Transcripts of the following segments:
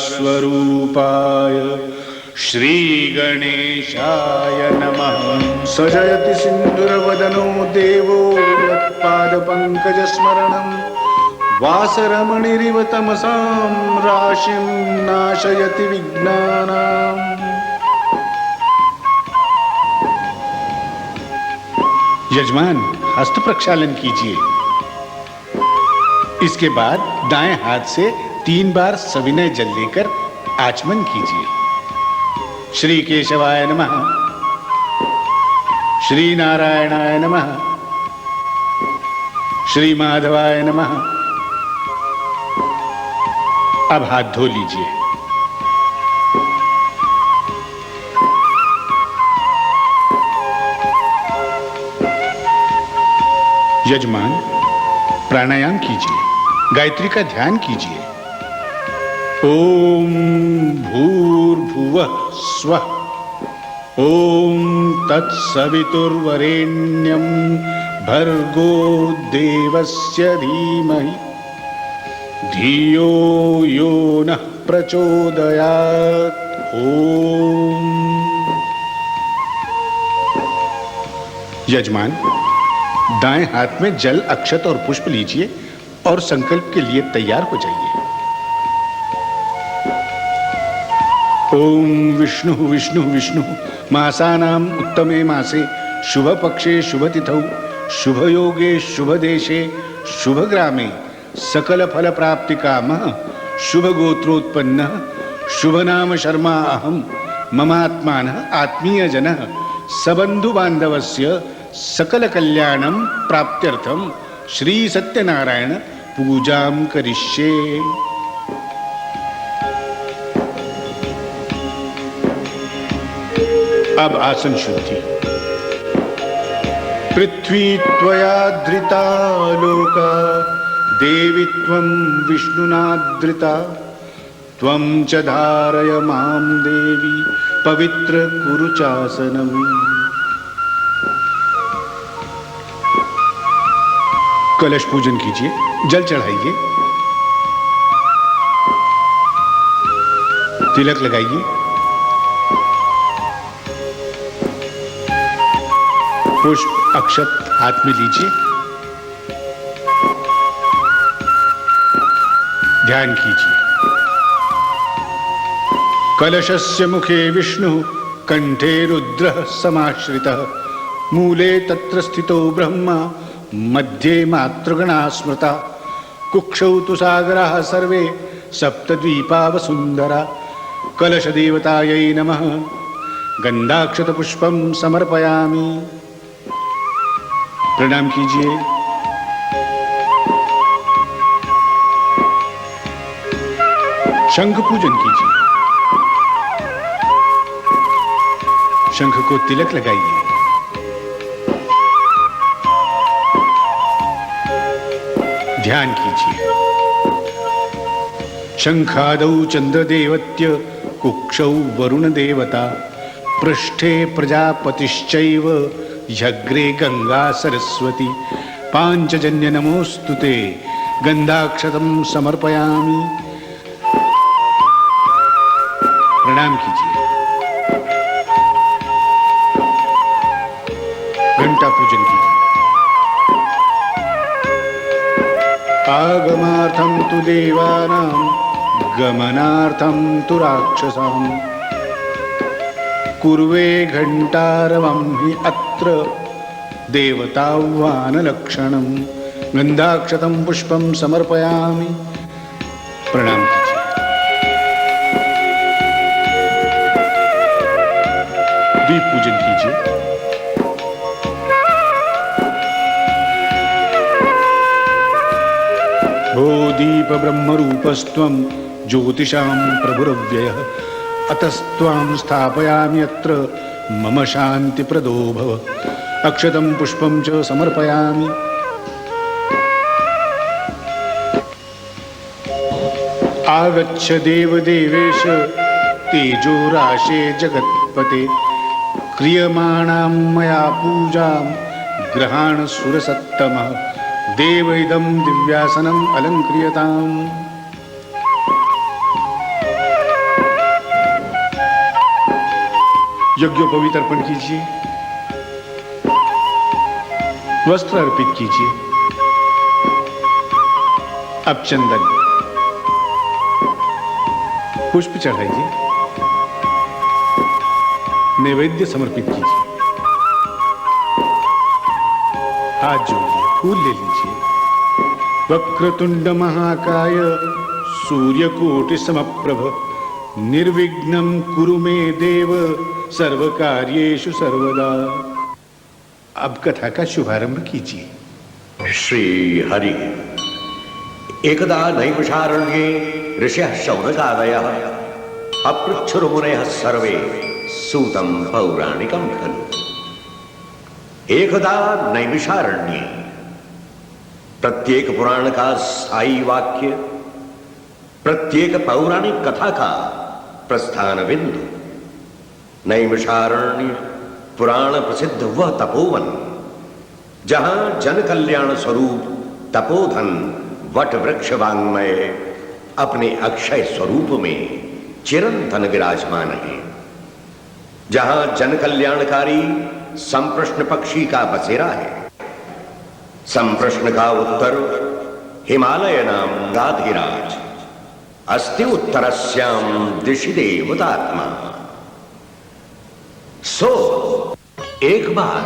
स्वरूपाय श्री गणेशाय नमः। सजयति सिंदूरवदनो देवो यत्पादपङ्कजस्मरणं वासरमणिरिव तमसां राशिं नाशयति विघ्नानाम्। यजमान, हस्त प्रक्षालन कीजिए। इसके बाद दाएं हाथ से 3 बार सविनय जल लेकर आचमन कीजिए। श्री केशवाय नमः, श्री नारायणाय नमः, श्री माधवाय नमः। अब हाथ धो लीजिए। यजमान, प्राणायाम कीजिए, गायत्री का ध्यान कीजिए। ओम भूर्भुवः स्वः, ओम तत्सवितुर्वरेण्यं भर्गो देवस्य धीमहि धियो यो नः प्रचोदयात्। ओम। यजमान, दाएं हाथ में जल, अक्षत और पुष्प लीजिए और संकल्प के लिए तैयार हो जाइए। ओम विष्णु विष्णु विष्णु मासानाम उत्तमे मासे शुभ पक्षे शुभ तिथौ शुभ योगे शुभ देशे शुभ ग्रामे सकल फल प्राप्ति कामः शुभ गोत्रोत्पन्न शुभ नाम शर्मा अहम ममात्मानः आत्मीय जनः सबंधु बांधवस्य सकल कल्याणम प्राप्त्यर्थम श्री सत्यनारायण पूजाम करिष्ये। अब आसन शुद्धि। पृथ्वी त्वया धृता लोका देवी त्वं विष्णुना धृता त्वं च धारय मां देवी पवित्र कुरु चासनम्। कलश पूजन कीजिए, जल चढ़ाइए, तिलक लगाइए, पुष्प अक्षत हाथ में लीजिए, ध्यान कीजिए। कलशस्य मुखे विष्णु कंठे रुद्रः समाश्रितः मूले तत्र स्थितो ब्रह्मा मध्ये मातृगणा स्मृता कुक्षौ तु सागराः सर्वे सप्तद्वीपा वसुन्धरा। कलश देवतायै नमः। गंधाक्षत पुष्पम समर्पयामि। प्रणाम कीजिए। शंख पूजन कीजिए, शंख को तिलक लगाइए, ध्यान कीजिए। शंखादौ चंद्रदेवत्य कुक्षौ वरुण देवता पृष्ठे प्रजापतिश्चैव ह्यग्रे गंगा सरस्वती पांचजन्य नमोस्तुते गंधाक्षतम समर्पयामि। प्रणाम कीजिए। घंटा पूजन कीजिए। आगमार्थं तु देवानां गमनार्थं तु राक्षसां कुर्वे घंटारवं हि अत्र देवताह्वानलक्षणं गंधाक्षतं पुष्पं समर्पयामि। प्रणाम कीजिए। दीप पूजन कीजिए। भो दीप ब्रह्मरूपस्त्वं ज्योतिषां प्रभुरव्ययः अतस्त्वां स्थापयामि अत्र मम शान्तिप्रदो भव। अक्षतं पुष्पं च समर्पयामि। आगच्छ देवदेवेश तेजोराशे जगत्पते क्रियमाणां मया पूजां ग्रहाण सुरसत्तमः देव इदं दिव्यासनम अलंक्रियताम्। यज्ञोपवीत अर्पण कीजिए, वस्त्र अर्पित कीजिए। अब चंदन पुष्प चढ़ाइए, नैवेद्य समर्पित कीजिए। हाथ जोड़िए, फूल ले लीजिए। वक्रतुंड महाकाय सूर्यकोटि समप्रभ निर्विघ्नं कुरु मे देव सर्वकार्येषु सर्वदा। अब कथा का शुभारंभ कीजिए। श्री हरि। एकदा नैमिषारण्ये ऋषयः शौनकादयः अपृच्छुर्मुनयः सर्वे सूतं पौराणिकं खलु। एकदा नैमिषारण्ये प्रत्येक पुराण का स्थायी वाक्य, प्रत्येक पौराणिक कथा का प्रस्थान बिंदु। नैमिषारण्य पुराण प्रसिद्ध वह तपोवन जहां जन कल्याण स्वरूप तपोधन वट वृक्ष वांग्मय अपने अक्षय स्वरूप में चिरंतन विराजमान है, जहां जन कल्याणकारी संप्रश्न पक्षी का बसेरा है। संप्रश्न का उत्तर हिमालय नाम गाधिराज अस्ति उत्तरस्याम दिशि देवतात्मा। एक बार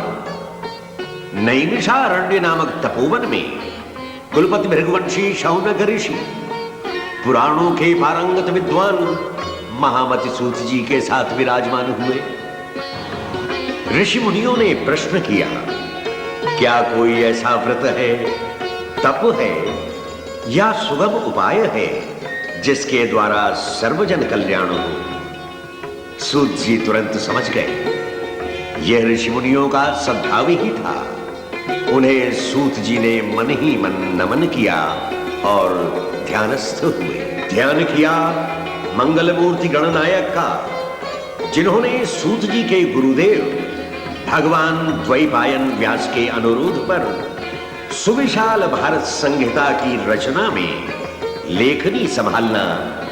नैमिषारण्य नामक तपोवन में कुलपति भृगुवंशी शौनक ऋषि पुराणों के पारंगत विद्वान महामति सूत जी के साथ विराजमान हुए। ऋषि मुनियों ने प्रश्न किया, क्या कोई ऐसा व्रत है, तप है या सुगम उपाय है जिसके द्वारा सर्वजन कल्याण हो? सूत जी तुरंत समझ गए यह ऋषि मुनियों का सद्भाव ही था। उन्हें सूत जी ने मन ही मन नमन किया और ध्यानस्थ हुए। ध्यान किया मंगल मूर्ति गणनायक का, जिन्होंने सूत जी के गुरुदेव भगवान द्वैपायन व्यास के अनुरोध पर सुविशाल भारत संहिता की रचना में लेखनी संभालना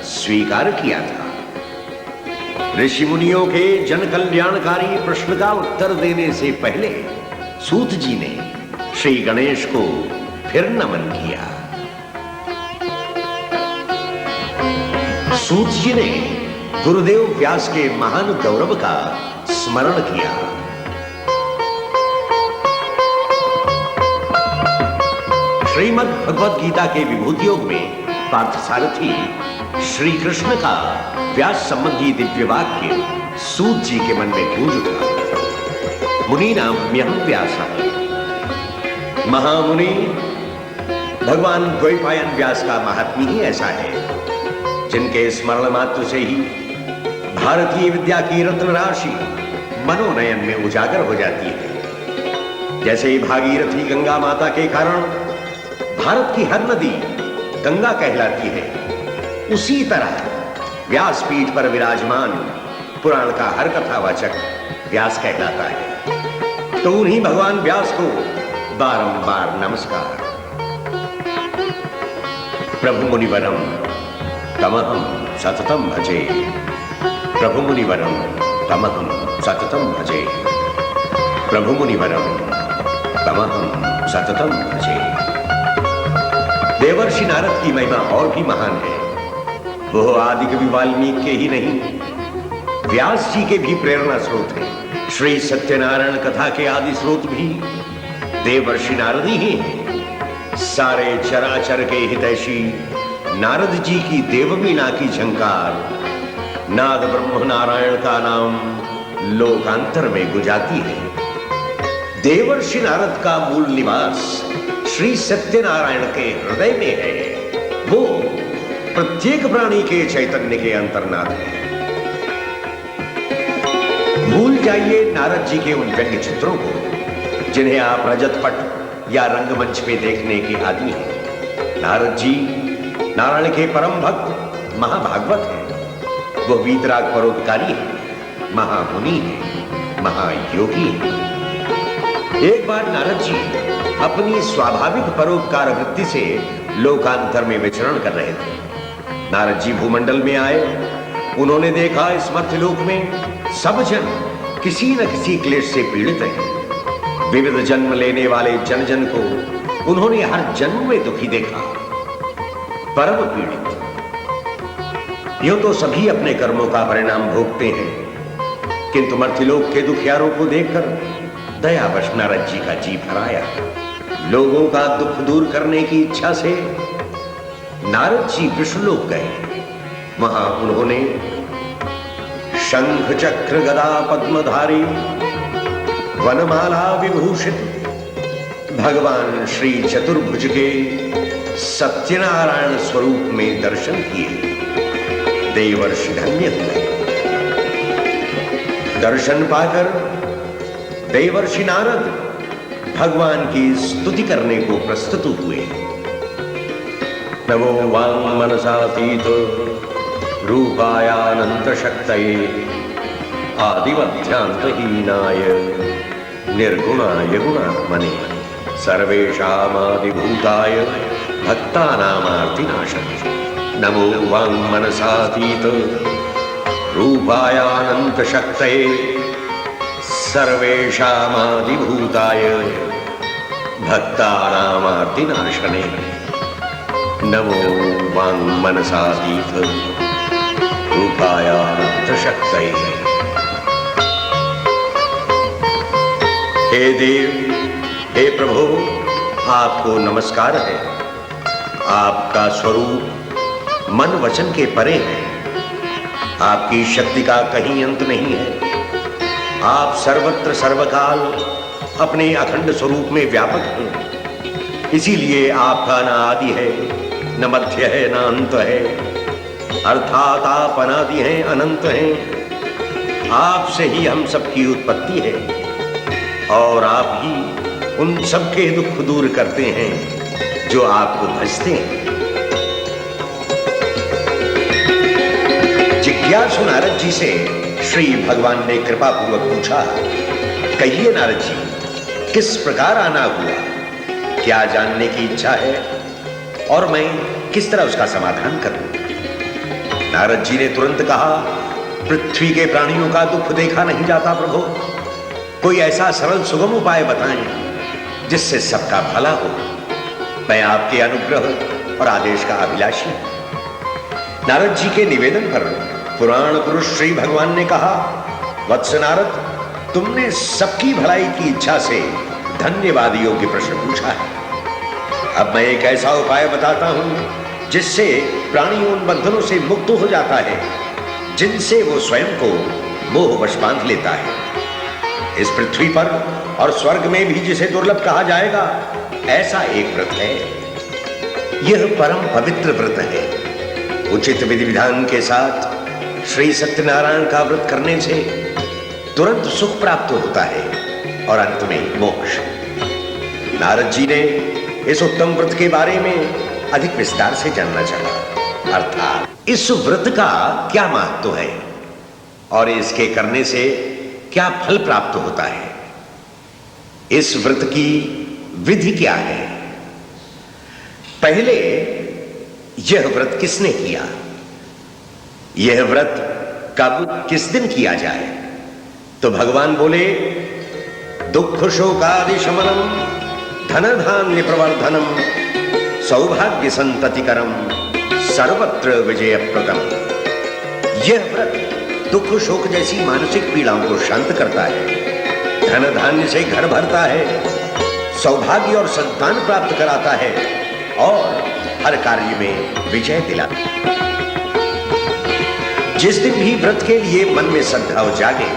स्वीकार किया था। ऋषि मुनियों के जन कल्याणकारी प्रश्न का उत्तर देने से पहले सूत जी ने श्री गणेश को फिर नमन किया। सूत जी ने गुरुदेव व्यास के महान गौरव का स्मरण किया। श्रीमद् भगवद गीता के विभूति योग में पार्थसारथी श्री कृष्ण का व्यास संबंधी दिव्य वाक्य सूत जी के मन में गूंज उठा। मुनि नाम म्यहम व्यास, महामुनि भगवान द्वैपायन व्यास का महात्म्य ही ऐसा है, जिनके स्मरण मात्र से ही भारतीय विद्या की रत्न राशि मनोनयन में उजागर हो जाती है। जैसे भागीरथी गंगा माता के कारण भारत की हर नदी गंगा कहलाती है, उसी तरह व्यासपीठ पर विराजमान पुराण का हर कथावाचक व्यास कहलाता है। तो उन्हीं भगवान व्यास को बारंबार नमस्कार। प्रभु मुनिवरम तमहम सततम भजे, प्रभु मुनिवरम तमहम सततम भजे, प्रभु मुनिवरम तमहम सततम भजे। देवर्षि नारद की महिमा और भी महान है। वो आदि कवि वाल्मीकि के ही नहीं, व्यास जी के भी प्रेरणा स्रोत है। श्री सत्यनारायण कथा के आदि स्रोत भी देवर्षि नारद ही हैं। सारे चराचर के हितैषी नारद जी की देववीणा की झंकार, नाद ब्रह्म नारायण का नाम लोकांतर में गुंजाती है। देवर्षि नारद का मूल निवास श्री सत्यनारायण के हृदय में है। वो प्रत्येक प्राणी के चैतन्य के अंतर्नाद है। भूल जाइए नारद जी के उन व्यंग्य चित्रों को जिन्हें आप रजत पट या रंगमंच पे देखने के आदी हैं। नारद जी नारायण के परम भक्त महाभागवत हैं। वो वीतराग परोपकारी है, महामुनि है, महायोगी है। एक बार नारद जी अपनी स्वाभाविक परोपकार वृत्ति से लोकांतर में विचरण कर रहे थे। नारद जी भूमंडल में आए। उन्होंने देखा इस मर्त्यलोक में सब जन किसी न किसी क्लेश से पीड़ित हैं। विविध जन्म लेने वाले जन जन को उन्होंने हर जन्म में दुखी देखा, परम पीड़ित। यूं तो सभी अपने कर्मों का परिणाम भोगते हैं, किंतु मर्त्यलोक के दुखियारों को देखकर दयावश नारद जी का जी भराया। लोगों का दुख दूर करने की इच्छा से नारद जी विष्णुलोक गए। वहां उन्होंने शंख चक्र गदा पद्मधारी वनमाला विभूषित भगवान श्री चतुर्भुज के सत्यनारायण स्वरूप में दर्शन किए। देवर्षि धन्य हुए। दर्शन पाकर देवर्षि नारद भगवान की स्तुति करने को प्रस्तुत हुए। नमो वांग मनसातीत रूपायानंत शक्तये आदिमध्यांतहीनाय निर्गुणाय गुणात्मने सर्वेषामादिभूताय भक्तानामार्तिनाशने। नमो वांग मनसातीत रूपायानंत शक्तये सर्वेषामादिभूताय भक्तानामार्तिनाशने। नमो वांग मनसातीत रूपायानंत शक्तये। हे देव, हे प्रभु, आपको नमस्कार है। आपका स्वरूप मन वचन के परे है। आपकी शक्ति का कहीं अंत नहीं है। आप सर्वत्र सर्वकाल अपने अखंड स्वरूप में व्यापक हैं। इसीलिए आपका न आदि है, न मध्य है, न अंत है, अर्थात आप अनादि हैं, अनंत हैं। आपसे ही हम सबकी उत्पत्ति है और आप ही उन सबके दुख दूर करते हैं जो आपको भजते हैं। जिज्ञासु नारद जी से श्री भगवान ने कृपा पूर्वक पूछा, कहिए नारद जी, किस प्रकार आना हुआ, क्या जानने की इच्छा है और मैं किस तरह उसका समाधान करूं? नारद जी ने तुरंत कहा, पृथ्वी के प्राणियों का दुख देखा नहीं जाता प्रभु, कोई ऐसा सरल सुगम उपाय बताएं जिससे सबका भला हो। मैं आपके अनुग्रह और आदेश का अभिलाषी हूं। नारद जी के निवेदन पर पुराण पुरुष श्री भगवान ने कहा, वत्स नारद, तुमने सबकी भलाई की इच्छा से धन्यवाद योग्य प्रश्न पूछा है। अब मैं एक ऐसा उपाय बताता हूं जिससे प्राणी उन बंधनों से मुक्त हो जाता है जिनसे वो स्वयं को मोहवश बांध लेता है। इस पृथ्वी पर और स्वर्ग में भी जिसे दुर्लभ कहा जाएगा, ऐसा एक व्रत है। यह परम पवित्र व्रत है। उचित विधि विधान के साथ श्री सत्यनारायण का व्रत करने से तुरंत सुख प्राप्त होता है और अंत में मोक्ष। नारद जी ने इस उत्तम व्रत के बारे में अधिक विस्तार से जानना चाहा, अर्थात इस व्रत का क्या महत्व है और इसके करने से क्या फल प्राप्त होता है। इस व्रत की विधि क्या है? पहले यह व्रत किसने किया, यह व्रत कब किस दिन किया जाए? तो भगवान बोले, दुख शोकादि शमनम धन धान्य प्रवर्धनम सौभाग्य संततिकरम सर्वत्र विजयप्रदम। यह व्रत दुख शोक जैसी मानसिक पीड़ाओं को शांत करता है, धन धान्य से घर भरता है, सौभाग्य और संतान प्राप्त कराता है और हर कार्य में विजय दिलाता है। जिस दिन भी व्रत के लिए मन में श्रद्धा जागे,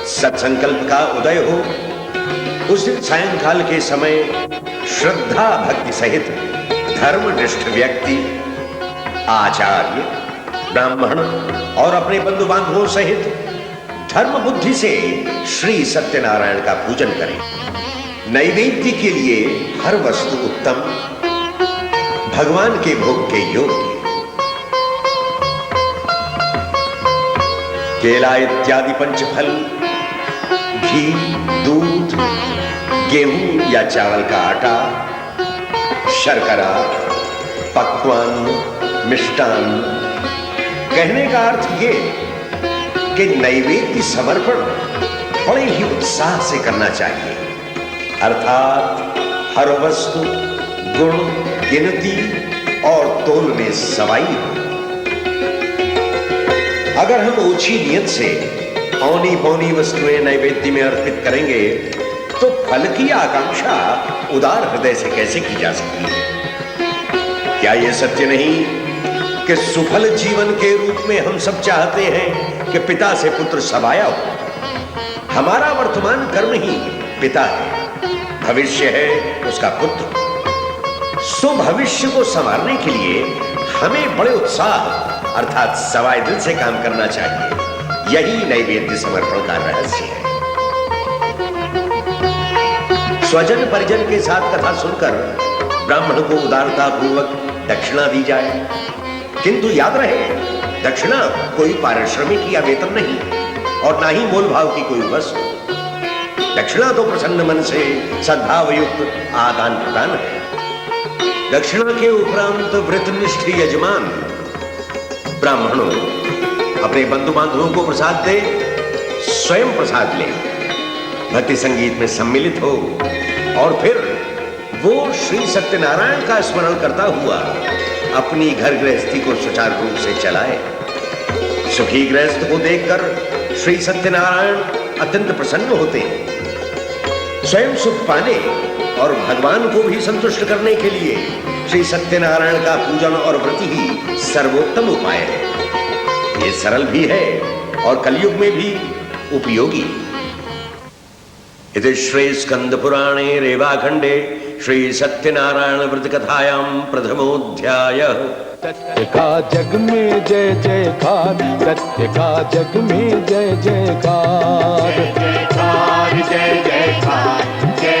सत्संकल्प का उदय हो, उस दिन सायंकाल के समय श्रद्धा भक्ति सहित धर्मनिष्ठ व्यक्ति, आचार्य, ब्राह्मण और अपने बंधु बांधवों सहित धर्म बुद्धि से श्री सत्यनारायण का पूजन करें। नैवेद्य के लिए हर वस्तु उत्तम, भगवान के भोग के योग्य। केला इत्यादि पंचफल, घी, दूध, गेहूं या चावल का आटा, शर्करा, पकवान, मिष्टान। कहने का अर्थ ये कि नैवेद्य समर्पण बड़े ही उत्साह से करना चाहिए, अर्थात हर वस्तु गुण, गिनती और तोल में सवाई हो। अगर हम ऊंची नियत से औनी पौनी वस्तुएं नैवेद्य में अर्पित करेंगे तो फल की आकांक्षा उदार हृदय से कैसे की जा सकती है? क्या यह सत्य नहीं कि सुफल जीवन के रूप में हम सब चाहते हैं कि पिता से पुत्र समाया हो? हमारा वर्तमान कर्म ही पिता है, भविष्य है उसका पुत्र। सो भविष्य को संवारने के लिए हमें बड़े उत्साह अर्थात सवाए दिल से काम करना चाहिए। यही नैवेद्य समर्पण का रहस्य है। स्वजन परिजन के साथ कथा सुनकर ब्राह्मण को उदारता पूर्वक दक्षिणा दी जाए, किंतु याद रहे, दक्षिणा कोई पारिश्रमिक या वेतन नहीं और ना ही मोल भाव की कोई वस्तु। दक्षिणा तो प्रसन्न मन से सद्भाव युक्त आदान प्रदान है। दक्षिणा के उपरांत व्रतनिष्ठ यजमान ब्राह्मणों अपने बंधु बांधवों को प्रसाद दे, स्वयं प्रसाद ले, भक्ति संगीत में सम्मिलित हो और फिर वो श्री सत्यनारायण का स्मरण करता हुआ अपनी घर गृहस्थी को सुचारू रूप से चलाए। सुखी गृहस्थ को देखकर श्री सत्यनारायण अत्यंत प्रसन्न होते हैं। स्वयं सुख पाने और भगवान को भी संतुष्ट करने के लिए श्री सत्यनारायण का पूजन और व्रत ही सर्वोत्तम उपाय है। ये सरल भी है और कलयुग में भी उपयोगी। इति श्री स्कंद पुराणे रेवाखंडे श्री सत्यनारायण व्रत कथायां प्रथमोऽध्यायः। सत्य का जग में जय जयकार, सत्य का जग में जय जयकार, जय जयकार, जय जयकार, जय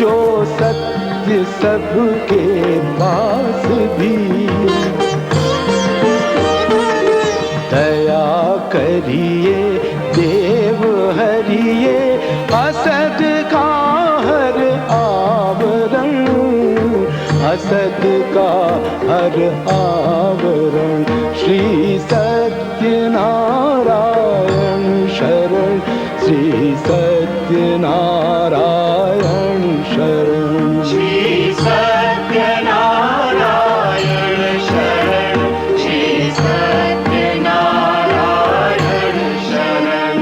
जो सत्य सबके पास भी। दया करिए देव हरिए असद का हर आवरण, असद का हर आवरण। श्री सत्यनारायण शरण, श्री सत्यनारायण शरण, श्री सत्यनारायण शरण, श्री सत्यनारायण शरण।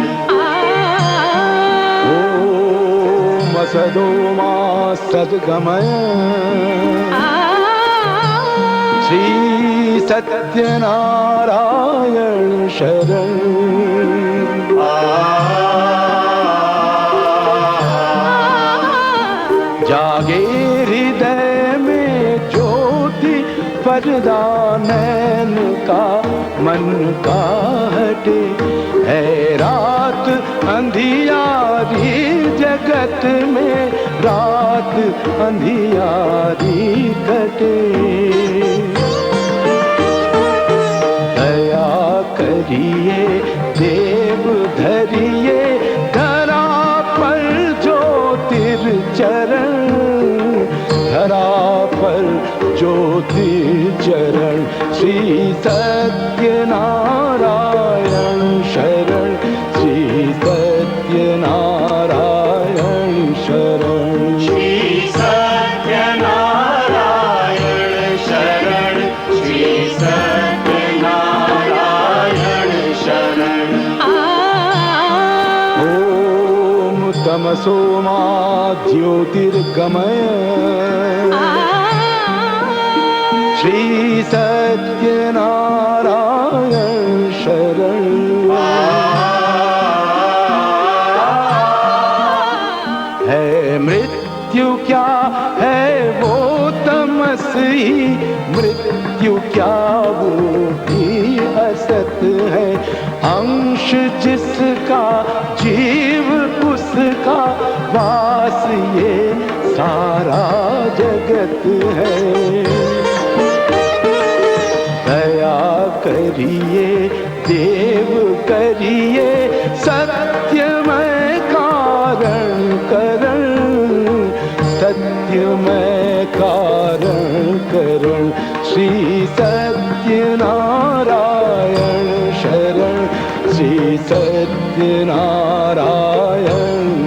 ओम असदो मा सद्गमय, श्री सत्यनारायण शरण। जागे हृदय में ज्योति पर्दा नैन का मन का हटे, है रात अंधियारी जगत में, रात अंधियारी कटे। दया करिए देव धरिए धरा पर ज्योतिर्चरण, धरा पर ज्योतिर्चरण। श्री सत्यनारायण शरण, श्री सत्यनारायण शरण, श्री सत्यनारायण शरण, श्री सत्यनारायण शरण। ओम तमसो मा ज्योतिर्गमय, श्री सत्यनारायण शरण। है मृत्यु क्या है वो तमसी, मृत्यु क्या वो भी असत है। अंश जिसका जीव उसका वास ये सारा जगत है। दया करिए देव करिए सत्यमय कारण करण, सत्यमय कारण करण। श्री सत्यनारायण शरण, श्री सत्यनारायण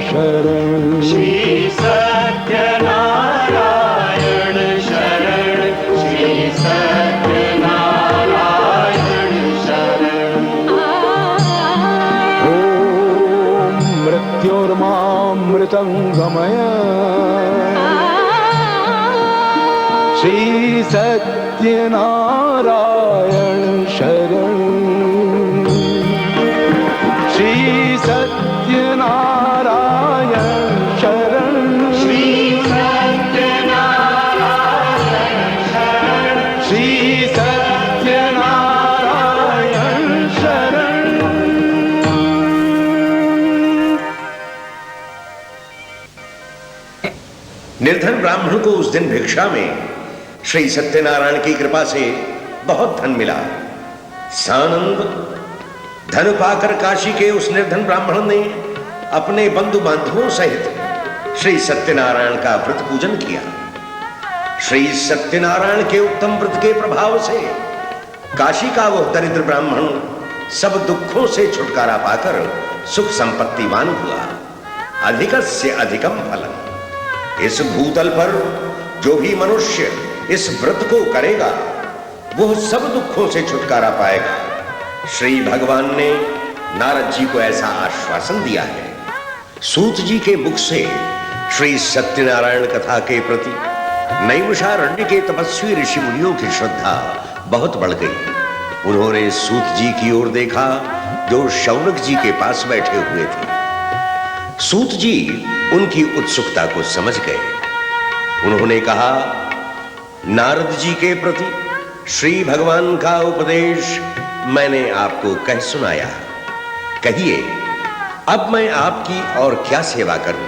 शरण, श्री सत्यनारायण शरण, श्री सत्यनारायण शरण। ओम मृत्योर्मामृतं गमय, श्री सत्यनारायण शरण, श्री सत्यनारायण शरण, श्री सत्यनारायण शरण, श्री सत्यनारायण शरण। निर्धन ब्राह्मण को उस दिन भिक्षा में श्री सत्यनारायण की कृपा से बहुत धन मिला। सानंद धन पाकर काशी के उस निर्धन ब्राह्मण ने अपने बंधु बांधवों सहित श्री सत्यनारायण का व्रत पूजन किया। श्री सत्यनारायण के उत्तम व्रत के प्रभाव से काशी का वह दरिद्र ब्राह्मण सब दुखों से छुटकारा पाकर सुख संपत्तिवान हुआ। अधिकस्य अधिकम फलम। इस भूतल पर जो भी मनुष्य इस व्रत को करेगा वह सब दुखों से छुटकारा पाएगा। श्री भगवान ने नारद जी को ऐसा आश्वासन दिया है। सूत जी के मुख से श्री सत्यनारायण कथा के प्रति नैमिषारण्य के तपस्वी ऋषि मुनियों की श्रद्धा बहुत बढ़ गई। उन्होंने सूत जी की ओर देखा जो शौनक जी के पास बैठे हुए थे। सूत जी उनकी उत्सुकता को समझ गए। उन्होंने कहा, नारद जी के प्रति श्री भगवान का उपदेश मैंने आपको कह सुनाया। कहिए अब मैं आपकी और क्या सेवा करूं?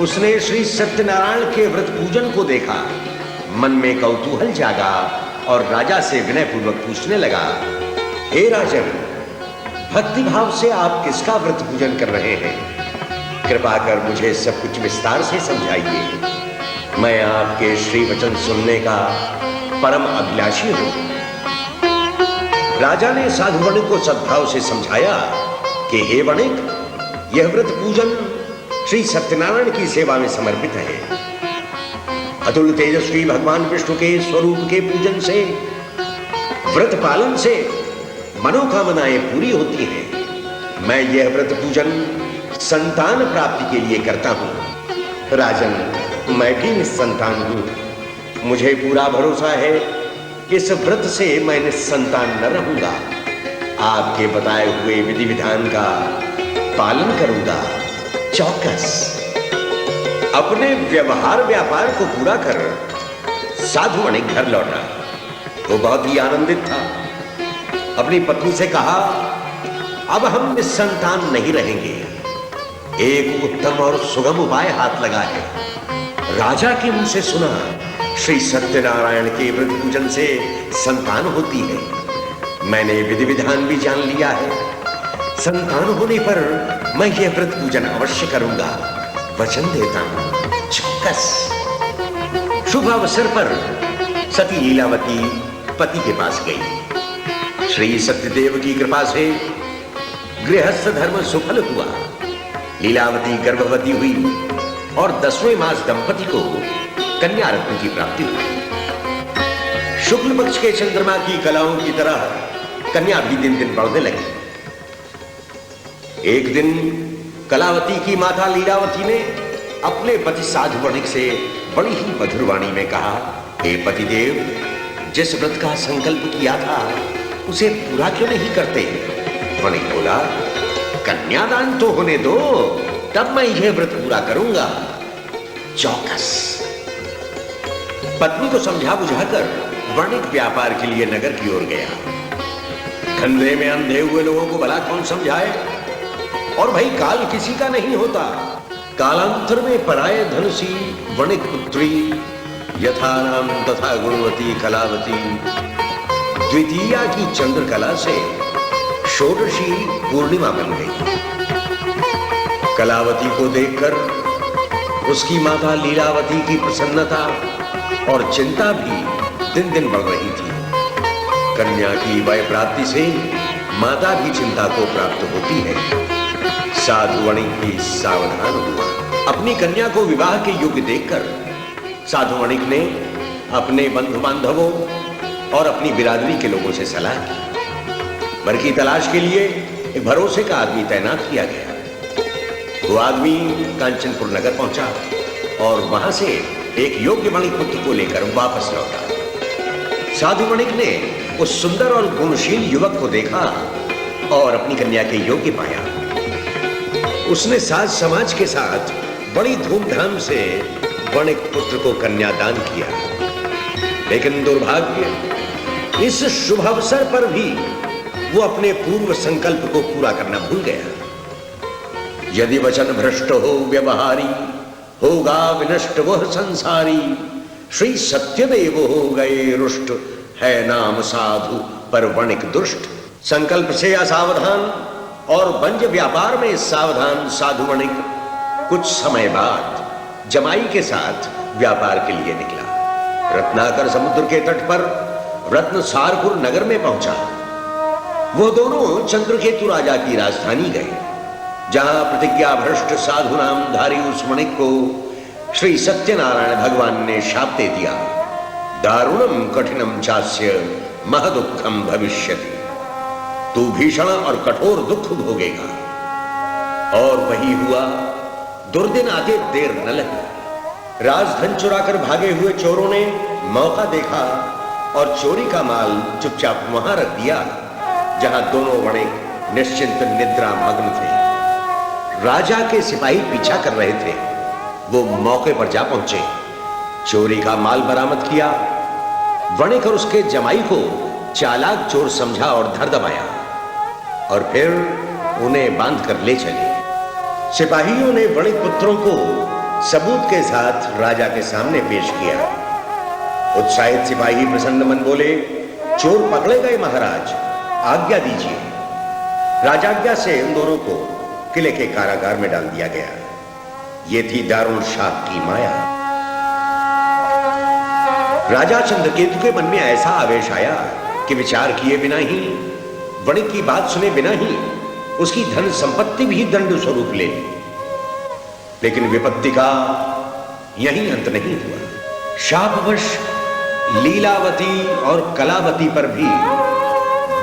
उसने श्री सत्यनारायण के व्रत पूजन को देखा। मन में कौतूहल जागा और राजा से विनय पूर्वक पूछने लगा, हे राजन, भक्ति भाव से आप किसका व्रत पूजन कर रहे हैं? कृपा कर मुझे सब कुछ विस्तार से समझाइए। मैं आपके श्री वचन सुनने का परम अभिलाषी हूं। राजा ने साधु वणिक को सद्भाव से समझाया कि हे वणिक, यह व्रत पूजन श्री सत्यनारायण की सेवा में समर्पित है। अतुल तेजस्वी भगवान विष्णु के स्वरूप के पूजन से, व्रत पालन से मनोकामनाएं पूरी होती हैं। मैं यह व्रत पूजन संतान प्राप्ति के लिए करता हूं। राजन, मैं भी निस्संतान हूं। मुझे पूरा भरोसा है कि इस व्रत से मैं निस्संतान न रहूंगा। आपके बताए हुए विधि विधान का पालन करूंगा। चौकस। अपने व्यवहार व्यापार को पूरा कर साधु वणिक घर लौटा। वो बहुत ही आनंदित था। अपनी पत्नी से कहा, अब हम निस्संतान नहीं रहेंगे। एक उत्तम और सुगम उपाय हाथ लगा है। राजा के मुंह से सुना, श्री सत्यनारायण के व्रत पूजन से संतान होती है। मैंने विधि विधान भी जान लिया है। संतान होने पर मैं यह व्रत पूजन अवश्य करूंगा, वचन देता हूं। चौकस। शुभ अवसर पर सती लीलावती पति के पास गई। श्री सत्यदेव की कृपा से गृहस्थ धर्म सुफल हुआ। लीलावती गर्भवती हुई और 10वें मास दंपति को कन्या रत्न की प्राप्ति हुई। शुक्ल पक्ष के चंद्रमा की कलाओं की तरह कन्या भी दिन दिन बढ़ने लगी। एक दिन कलावती की माता लीलावती ने अपने पति साधु वणिक से बड़ी ही मधुर वाणी में कहा, हे पतिदेव, जिस व्रत का संकल्प किया था उसे पूरा क्यों नहीं करते? वणिक बोला, कन्यादान तो होने दो, तब मैं यह व्रत पूरा करूंगा। चौकस। पत्नी को समझा बुझाकर वणिक व्यापार के लिए नगर की ओर गया। धंधे में अंधे हुए लोगों को भला कौन समझाए? और भाई, काल किसी का नहीं होता। कालांतर में पराये धन सी वणिक पुत्री, यथा नाम तथा गुणवती कलावती। द्वितीया की चंद्रकला से षोडशी पूर्णिमा बन गई। कलावती को देखकर उसकी माता लीलावती की प्रसन्नता और चिंता भी दिन दिन बढ़ रही थी। कन्या की वय प्राप्ति से माता भी चिंता को प्राप्त होती है। साधु वणिक भी सावधान हुआ। अपनी कन्या को विवाह के योग्य देखकर साधु वणिक ने अपने बंधु बांधवों और अपनी बिरादरी के लोगों से सलाह की। वर की तलाश के लिए एक भरोसे का आदमी तैनात किया गया। वो आदमी कांचनपुर नगर पहुंचा और वहां से एक योग्य वणिक पुत्र को लेकर वापस लौटा। साधु वणिक ने उस सुंदर और गुणशील युवक को देखा और अपनी कन्या के योग्य पाया। उसने साज समाज के साथ बड़ी धूमधाम से वणिक पुत्र को कन्यादान किया। लेकिन दुर्भाग्य, इस शुभ अवसर पर भी वो अपने पूर्व संकल्प को पूरा करना भूल गया। यदि वचन भ्रष्ट हो व्यवहारी, होगा विनष्ट वह संसारी। श्री सत्यदेव हो गए रुष्ट, है नाम साधु पर वणिक दुष्ट। संकल्प से असावधान और वंज व्यापार में सावधान साधु वणिक कुछ समय बाद जमाई के साथ व्यापार के लिए निकला। रत्नाकर समुद्र के तट पर रत्नसारपुर नगर में पहुंचा। वो दोनों चंद्रकेतु राजा की राजधानी गए, जहां प्रतिज्ञा भ्रष्ट साधु नामधारी उस वणिक को श्री सत्यनारायण भगवान ने शाप दे दिया, दारुणम कठिनम चास्य महदुखम भविष्यति। तू भीषण और कठोर दुख भोगेगा। और वही हुआ। दुर्दिन आते देर न लगी। राजधन चुराकर भागे हुए चोरों ने मौका देखा और चोरी का माल चुपचाप वहां रख दिया, जहां दोनों वणिक निश्चिंत निद्रा मग्न थे। राजा के सिपाही पीछा कर रहे थे। वो मौके पर जा पहुंचे, चोरी का माल बरामद किया। वणिक और उसके जमाई को चालाक चोर समझा और धर दबाया और फिर उन्हें बांध कर ले चले। सिपाहियों ने वणिक पुत्रों को सबूत के साथ राजा के सामने पेश किया। उत्साहित सिपाही प्रसन्न मन बोले, चोर पकड़े गए महाराज, आज्ञा दीजिए। राजाज्ञा से उन दोनों को किले के कारागार में डाल दिया गया। ये थी दारुल शाह की माया। राजा चंद्रकेतु के मन में ऐसा आवेश आया कि विचार किए बिना ही, वणिक की बात सुने बिना ही उसकी धन संपत्ति भी दंड स्वरूप ले ली। लेकिन विपत्ति का यही अंत नहीं हुआ। शापवश लीलावती और कलावती पर भी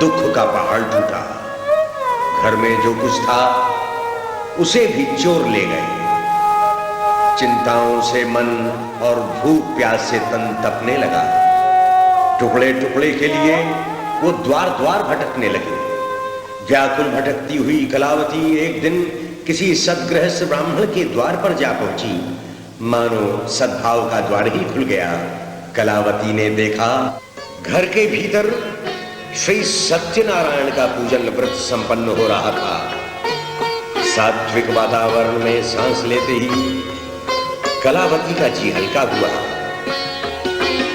दुख का पहाड़ टूटा। घर में जो कुछ था उसे भी चोर ले गए। चिंताओं से मन और भूख प्यास से तन तपने लगा। टुकड़े टुकड़े के लिए वो द्वार द्वार भटकने लगे। व्याकुल भटकती हुई कलावती एक दिन किसी सद्गृहस्थ ब्राह्मण के द्वार पर जा पहुंची। मानो सद्भाव का द्वार ही खुल गया। कलावती ने देखा घर के भीतर श्री सत्यनारायण का पूजन व्रत संपन्न हो रहा था। सात्विक वातावरण में सांस लेते ही कलावती का जी हल्का हुआ,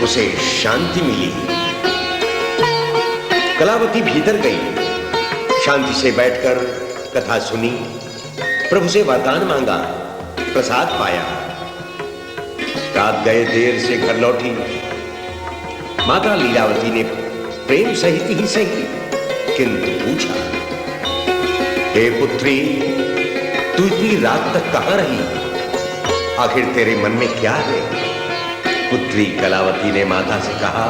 उसे शांति मिली। कलावती भीतर गई, शांति से बैठकर कथा सुनी, प्रभु से वरदान मांगा, प्रसाद पाया। रात गए देर से घर लौटी। माता लीलावती ने प्रेम सहित ही सही किंतु पूछा, हे पुत्री, तू इतनी रात तक कहां रही? आखिर तेरे मन में क्या है? पुत्री कलावती ने माता से कहा,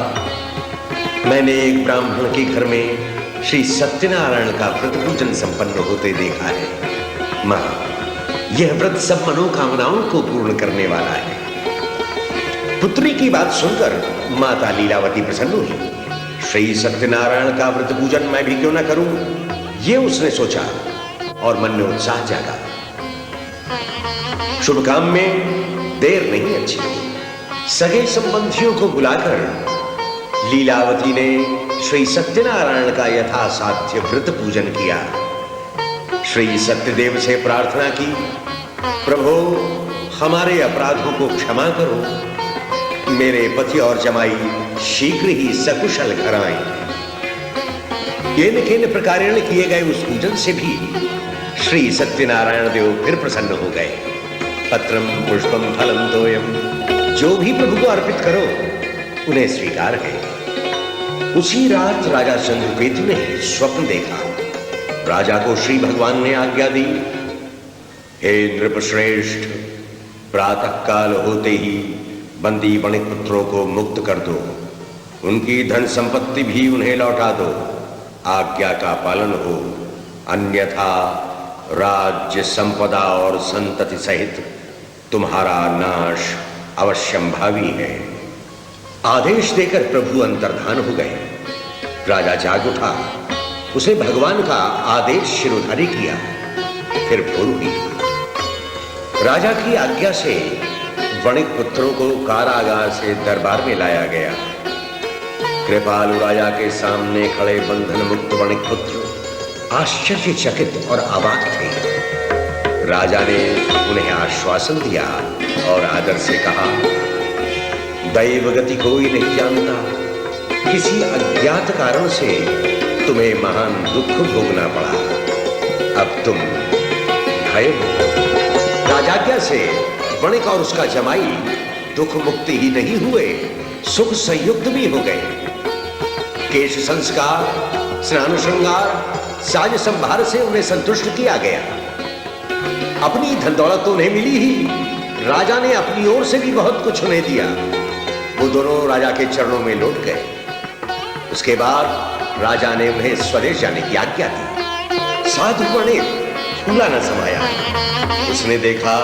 मैंने एक ब्राह्मण के घर में श्री सत्यनारायण का व्रत पूजन संपन्न होते देखा है। मां, यह व्रत सब मनोकामनाओं को पूर्ण करने वाला है। पुत्री की बात सुनकर माता लीलावती प्रसन्न हुई। श्री सत्यनारायण का व्रत पूजन मैं भी क्यों ना करूं, यह उसने सोचा और मन में उत्साह जागा। शुभ काम में देर नहीं अच्छी। सगे संबंधियों को बुलाकर लीलावती ने श्री सत्यनारायण का यथासाध्य व्रत पूजन किया। श्री सत्यदेव से प्रार्थना की, प्रभु हमारे अपराधों को क्षमा करो, मेरे पति और जमाई शीघ्र ही सकुशल घर आए। केन केन प्रकारेण किए गए उस पूजन से भी श्री सत्यनारायण देव फिर प्रसन्न हो गए। पत्रम पुष्पम फलम तोयम, जो भी प्रभु को अर्पित करो उन्हें स्वीकार है। उसी रात राजा चंद्रकेतु ने स्वप्न देखा। राजा को श्री भगवान ने आज्ञा दी, हे नृपश्रेष्ठ, प्रातः काल होते ही बंदी वणिक पुत्रों को मुक्त कर दो, उनकी धन संपत्ति भी उन्हें लौटा दो। आज्ञा का पालन हो, अन्यथा राज्य संपदा और संतति सहित तुम्हारा नाश अवश्यंभावी है। आदेश देकर प्रभु अंतर्धान हो गए। राजा जाग उठा, उसे भगवान का आदेश शिरोधारी किया। फिर भोर हुई। राजा की आज्ञा से वणिक पुत्रों को कारागार से दरबार में लाया गया। कृपालु राजा के सामने खड़े बंधन मुक्त वणिक पुत्र आश्चर्यचकित और अवाक थे। राजा ने उन्हें आश्वासन दिया और आदर से कहा, दैव गति कोई नहीं जानता, किसी अज्ञात कारण से तुम्हें महान दुख भोगना पड़ा। अब तुम भय हो। राजाज्ञा से वणिक और उसका जमाई दुख मुक्ति ही नहीं हुए, सुख संयुक्त भी हो गए। केश संस्कार, स्नान श्रृंगार, साज संभार से उन्हें संतुष्ट किया गया। अपनी धन दौलत तो उन्हें मिली ही, राजा ने अपनी ओर से भी बहुत कुछ उन्हें दिया। वो दोनों राजा के चरणों में लौट गए। उसके बाद राजा ने उन्हें स्वदेश जाने की आज्ञा दी। साधु वणिक फूला न समाया। उसने देखा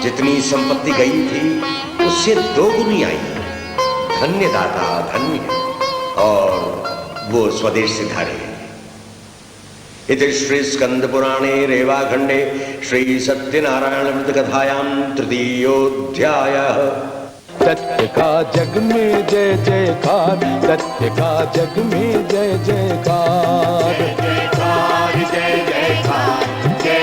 जितनी संपत्ति गई थी उससे दोगुनी आई। धन्य दाता धन्य, और वो स्वदेश से धारे। इति श्री स्कंद पुराणे रेवाखंडे श्री सत्यनारायण व्रत कथायां तृतीयोऽध्यायः। सत्य का जग में जय जयकार, सत्य का जग में जय जयकार, जय जयकार जय जयकार जय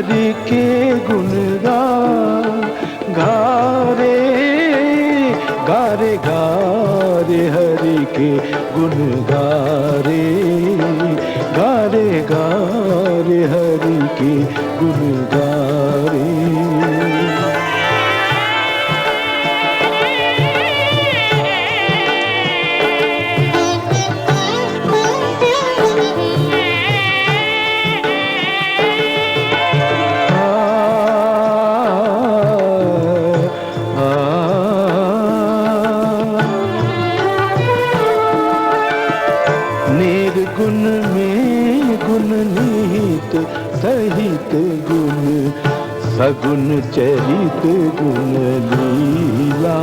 हरि के गुण गा रे गा रे हरि के गुण गा रे हरि के गुण गा रे। निर्गुण में गुण निहित सहित गुण सगुण चरित गुण लीला।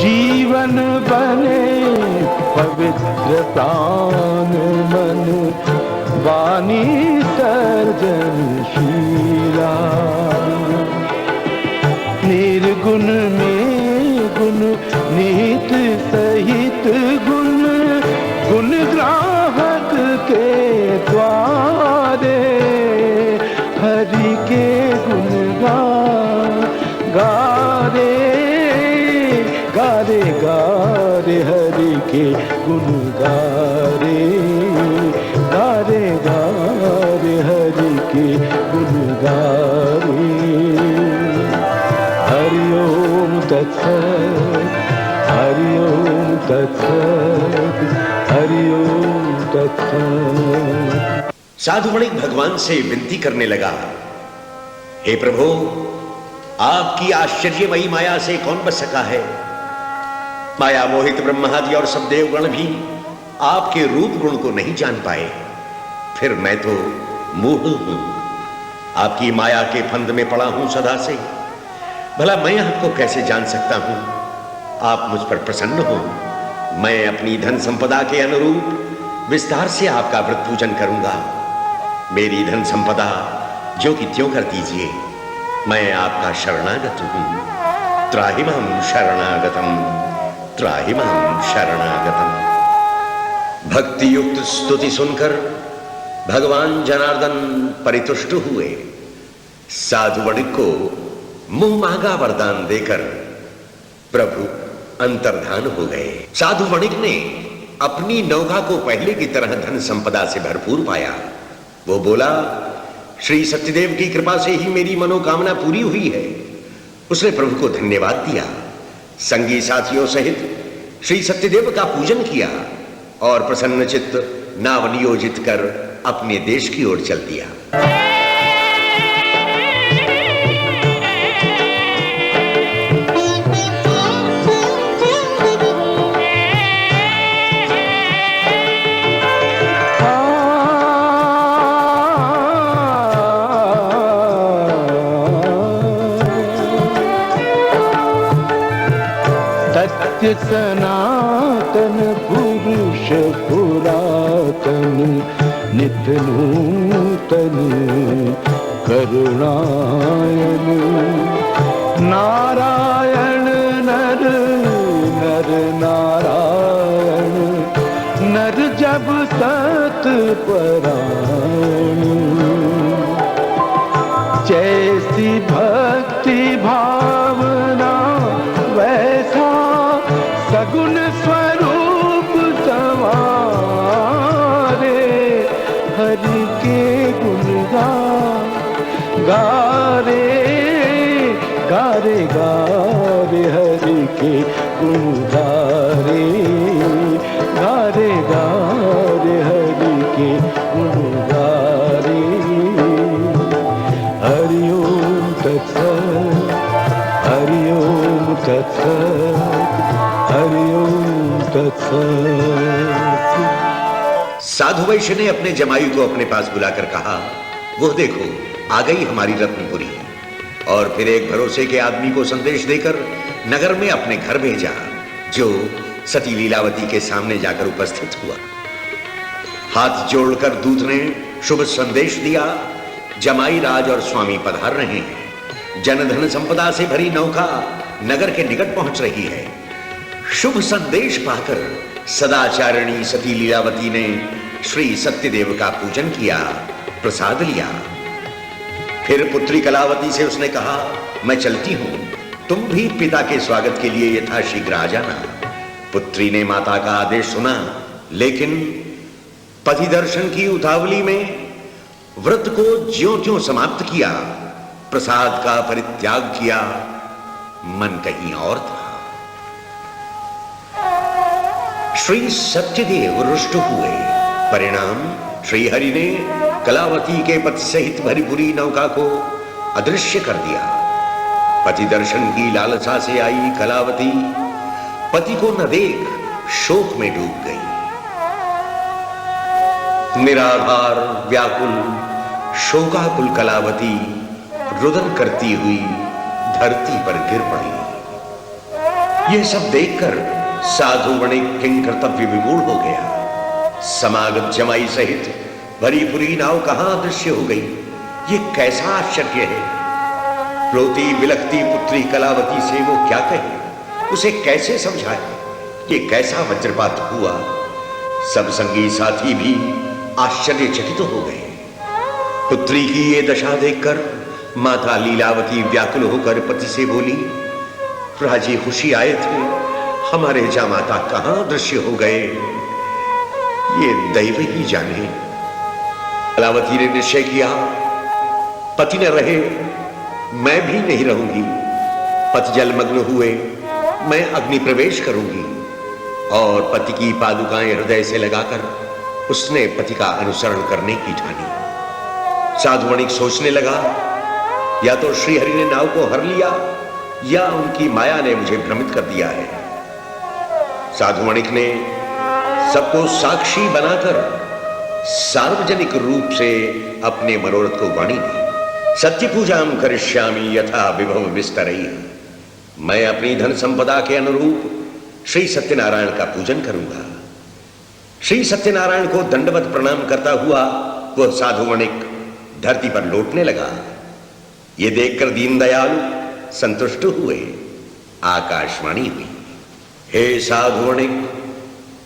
जीवन बने पवित्र प्राण मन वाणी सर्जनशीला। निर्गुण में गुण निहित सहित गुण गुण ग्राहक के द्वारे हरि के गुण गा रे हरि के गुण गा रे हरि के गुण गा रे। हरि ओम तत्सत्, हरि ओम तत्सत्, हरि ओम तत्सत्। साधु वणिक भगवान से विनती करने लगा, हे प्रभु, आपकी आश्चर्यमयी माया से कौन बच सका है? माया मोहित ब्रह्मादि और सब देवगण भी आपके रूप गुण को नहीं जान पाए। फिर मैं तो मूढ़ हूं, आपकी माया के फंद में पड़ा हूं सदा से। भला मैं आपको कैसे जान सकता हूं? आप मुझ पर प्रसन्न हो, मैं अपनी धन संपदा के अनुरूप विस्तार से आपका व्रत पूजन करूंगा। मेरी धन संपदा जो कि त्यों कर दीजिए, मैं आपका शरणागत हूं। त्राहिमां शरणागतम, त्राहिमां शरणागतम। भक्ति युक्त स्तुति सुनकर भगवान जनार्दन परितुष्ट हुए। साधु वणिक को मुंह मांगा वरदान देकर प्रभु अंतर्धान हो गए। साधु वणिक ने अपनी नौका को पहले की तरह धन संपदा से भरपूर पाया। वो बोला, श्री सत्यदेव की कृपा से ही मेरी मनोकामना पूरी हुई है। उसने प्रभु को धन्यवाद दिया, संगी साथियों सहित श्री सत्यदेव का पूजन किया और प्रसन्नचित्त नाव नियोजित कर अपने देश की ओर चल दिया। सत्य सनातन पुरुष पुरातन नित्य नूतन करुणायन नारायण नर नर नारायण नर जब सत परायण। जैसी भक्ति भावना वैसा सगुण स्वरूप सवारे। हरि के गुण गा रे हरि के गुण गा रे हरि के गुण गा रे। हरि ओम तत्सत्, हरि ओम तत्सत्, हरि ओम तत्सत्। साधु वैश्य ने अपने जमाई को अपने पास बुलाकर कहा, वो देखो आ गई हमारी रत्नपुरी। और फिर एक भरोसे के आदमी को संदेश देकर नगर में अपने घर भेजा, जो सती लीलावती के सामने जाकर उपस्थित हुआ। हाथ जोड़कर दूत ने शुभ संदेश दिया, जमाई राज और स्वामी पधार रहे हैं। जनधन संपदा से भरी नौका नगर के निकट पहुंच रही है। शुभ संदेश पाकर सदाचारिणी सती लीलावती ने श्री सत्यदेव का पूजन किया प्रसाद लिया। फिर पुत्री कलावती से उसने कहा, मैं चलती हूं, तुम भी पिता के स्वागत के लिए यथाशीघ्र आ जाना। पुत्री ने माता का आदेश सुना, लेकिन पति दर्शन की उतावली में व्रत को ज्यों-त्यों समाप्त किया, प्रसाद का परित्याग किया, मन कहीं और था। श्री सत्यदेव रुष्ट हुए। परिणाम, श्रीहरि ने कलावती के पति सहित भरी पूरी नौका को अदृश्य कर दिया। पति दर्शन की लालसा से आई कलावती पति को न देख शोक में डूब गई। निराधार व्याकुल शोकाकुल कलावती रुदन करती हुई धरती पर गिर पड़ी। यह सब देखकर साधु वणिक किंकर्तव्य विमूढ़ हो गया। समागत जमाई सहित भरी पूरी नाव कहां अदृश्य हो गई। यह कैसा आश्चर्य है। रोती बिलखती पुत्री कलावती से वो क्या कहे, उसे कैसे समझाए। ये कैसा वज्रपात हुआ। सब संगी साथी भी आश्चर्यचकित हो गए। पुत्री की ये दशा देखकर माता लीलावती व्याकुल होकर पति से बोली, राजी खुशी आए थे, हमारे जामाता कहां दृश्य हो गए, ये दैव ही जाने। कलावती ने निश्चय किया, पति न रहे मैं भी नहीं रहूंगी। पति जलमग्न हुए, मैं अग्नि प्रवेश करूंगी। और पति की पादुकाएं हृदय से लगाकर उसने पति का अनुसरण करने की ठानी। साधु वणिक सोचने लगा, या तो श्रीहरि ने नाव को हर लिया या उनकी माया ने मुझे भ्रमित कर दिया है। साधु वणिक ने सबको साक्षी बनाकर सार्वजनिक रूप से अपने मनोरथ को वाणी दी। सत्य पूजाम करिष्यामि यथा विभव विस्तरई। मैं अपनी धन संपदा के अनुरूप श्री सत्यनारायण का पूजन करूंगा। श्री सत्यनारायण को दंडवत प्रणाम करता हुआ वह साधु वणिक धरती पर लौटने लगा। यह देखकर दीनदयाल संतुष्ट हुए। आकाशवाणी हुई, हे साधु वणिक,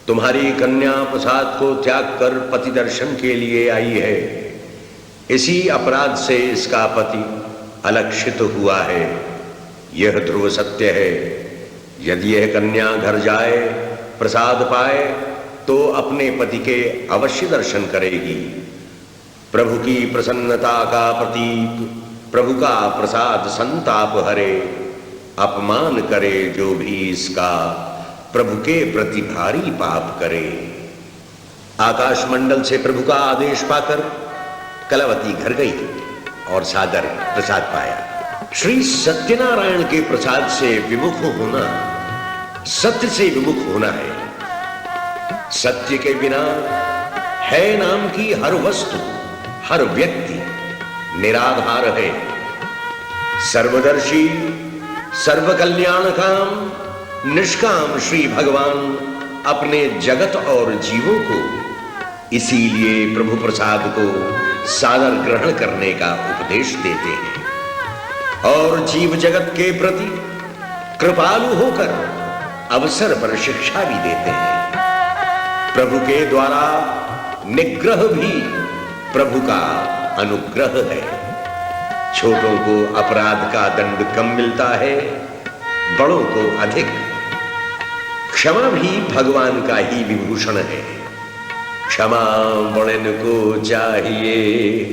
तुम्हारी कन्या प्रसाद को त्याग कर पति दर्शन के लिए आई है। इसी अपराध से इसका पति अलक्षित हुआ है। यह ध्रुव सत्य है। यदि यह कन्या घर जाए, प्रसाद पाए, तो अपने पति के अवश्य दर्शन करेगी। प्रभु की प्रसन्नता का प्रतीक, प्रभु का प्रसाद संताप हरे। अपमान करे जो भी इसका, प्रभु के प्रति भारी पाप करे। आकाश मंडल से प्रभु का आदेश पाकर कलावती घर गई और सादर प्रसाद पाया। श्री सत्यनारायण के प्रसाद से विमुख होना सत्य से विमुख होना है। सत्य के बिना है नाम की हर वस्तु, हर व्यक्ति निराधार है। सर्वदर्शी सर्व कल्याण काम निष्काम श्री भगवान अपने जगत और जीवों को इसीलिए प्रभु प्रसाद को सादर ग्रहण करने का उपदेश देते हैं और जीव जगत के प्रति कृपालु होकर अवसर पर शिक्षा भी देते हैं। प्रभु के द्वारा निग्रह भी प्रभु का अनुग्रह है। छोटों को अपराध का दंड कम मिलता है, बड़ों को अधिक। क्षमा भी भगवान का ही विभूषण है। क्षमा बड़न को चाहिए,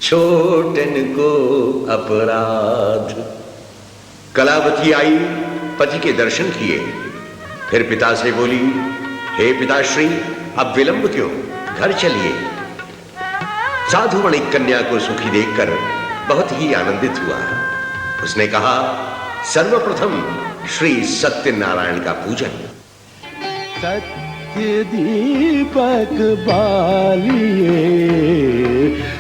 छोटन को अपराध। कलावती आई, पति के दर्शन किए, फिर पिता से बोली, हे पिताश्री, अब विलंब क्यों, घर चलिए। साधु वणिक कन्या को सुखी देखकर बहुत ही आनंदित हुआ। उसने कहा, सर्वप्रथम श्री सत्यनारायण का पूजन। सत्य दीपक बालिए,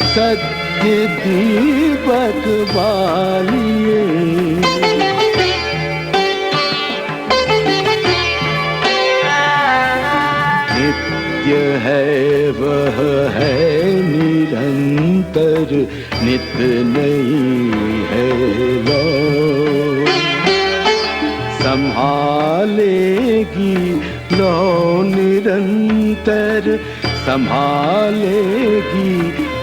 सत्य दीपक बालिए। नित्य है वह है निरंतर, नित नहीं है लो। संभालेगी लो निरंतर, संभालेगी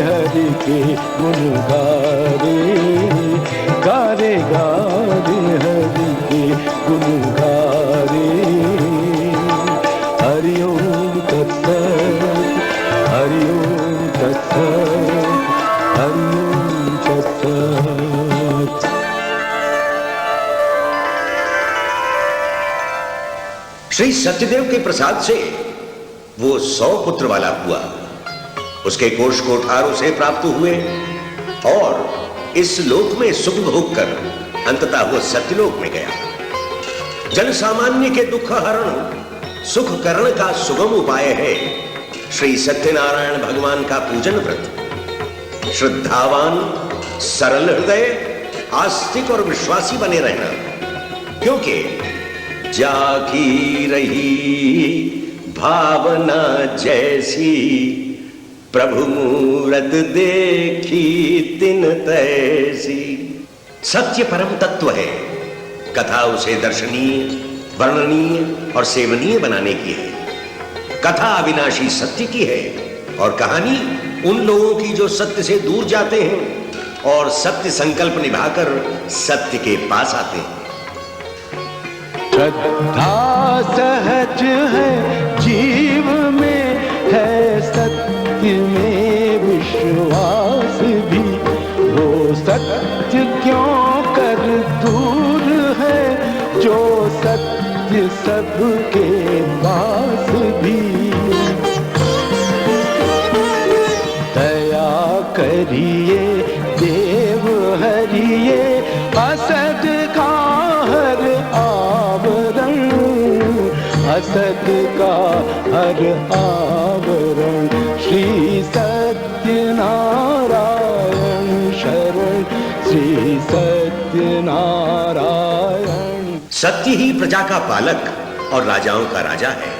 हरि के गुण गारे, गारे गारे हरि के गुण गारे। हरि ओम तत्सत, हरि ओम तत्सत, हरि ओम तत्सत। श्री सत्यदेव के प्रसाद से वो 100 पुत्र वाला हुआ, उसके कोष कोठार उसे प्राप्त हुए और इस लोक में सुख भोग कर अंततः वो सत्यलोक में गया। जन सामान्य के दुख हरण सुख करण का सुगम उपाय है श्री सत्यनारायण भगवान का पूजन व्रत। श्रद्धावान, सरल हृदय, आस्तिक और विश्वासी बने रहना, क्योंकि जाकी रही भावना जैसी, प्रभु मूरत देखी तिन तैसी। सत्य परम तत्व है, कथा उसे दर्शनीय, वर्णनीय और सेवनीय बनाने की है। कथा अविनाशी सत्य की है और कहानी उन लोगों की जो सत्य से दूर जाते हैं और सत्य संकल्प निभाकर सत्य के पास आते हैं। श्रद्धा सहज है जीव में, है सत्य में विश्वास भी। वो सत्य क्यों कर दूर है, जो सत्य सबके पास भी। दया करिए देव हरिए, असद का हर आवरण, असद का हर आवरण। श्री सत्यनारायण शरण, श्री सत्यनारायण। सत्य ही प्रजा का पालक और राजाओं का राजा है।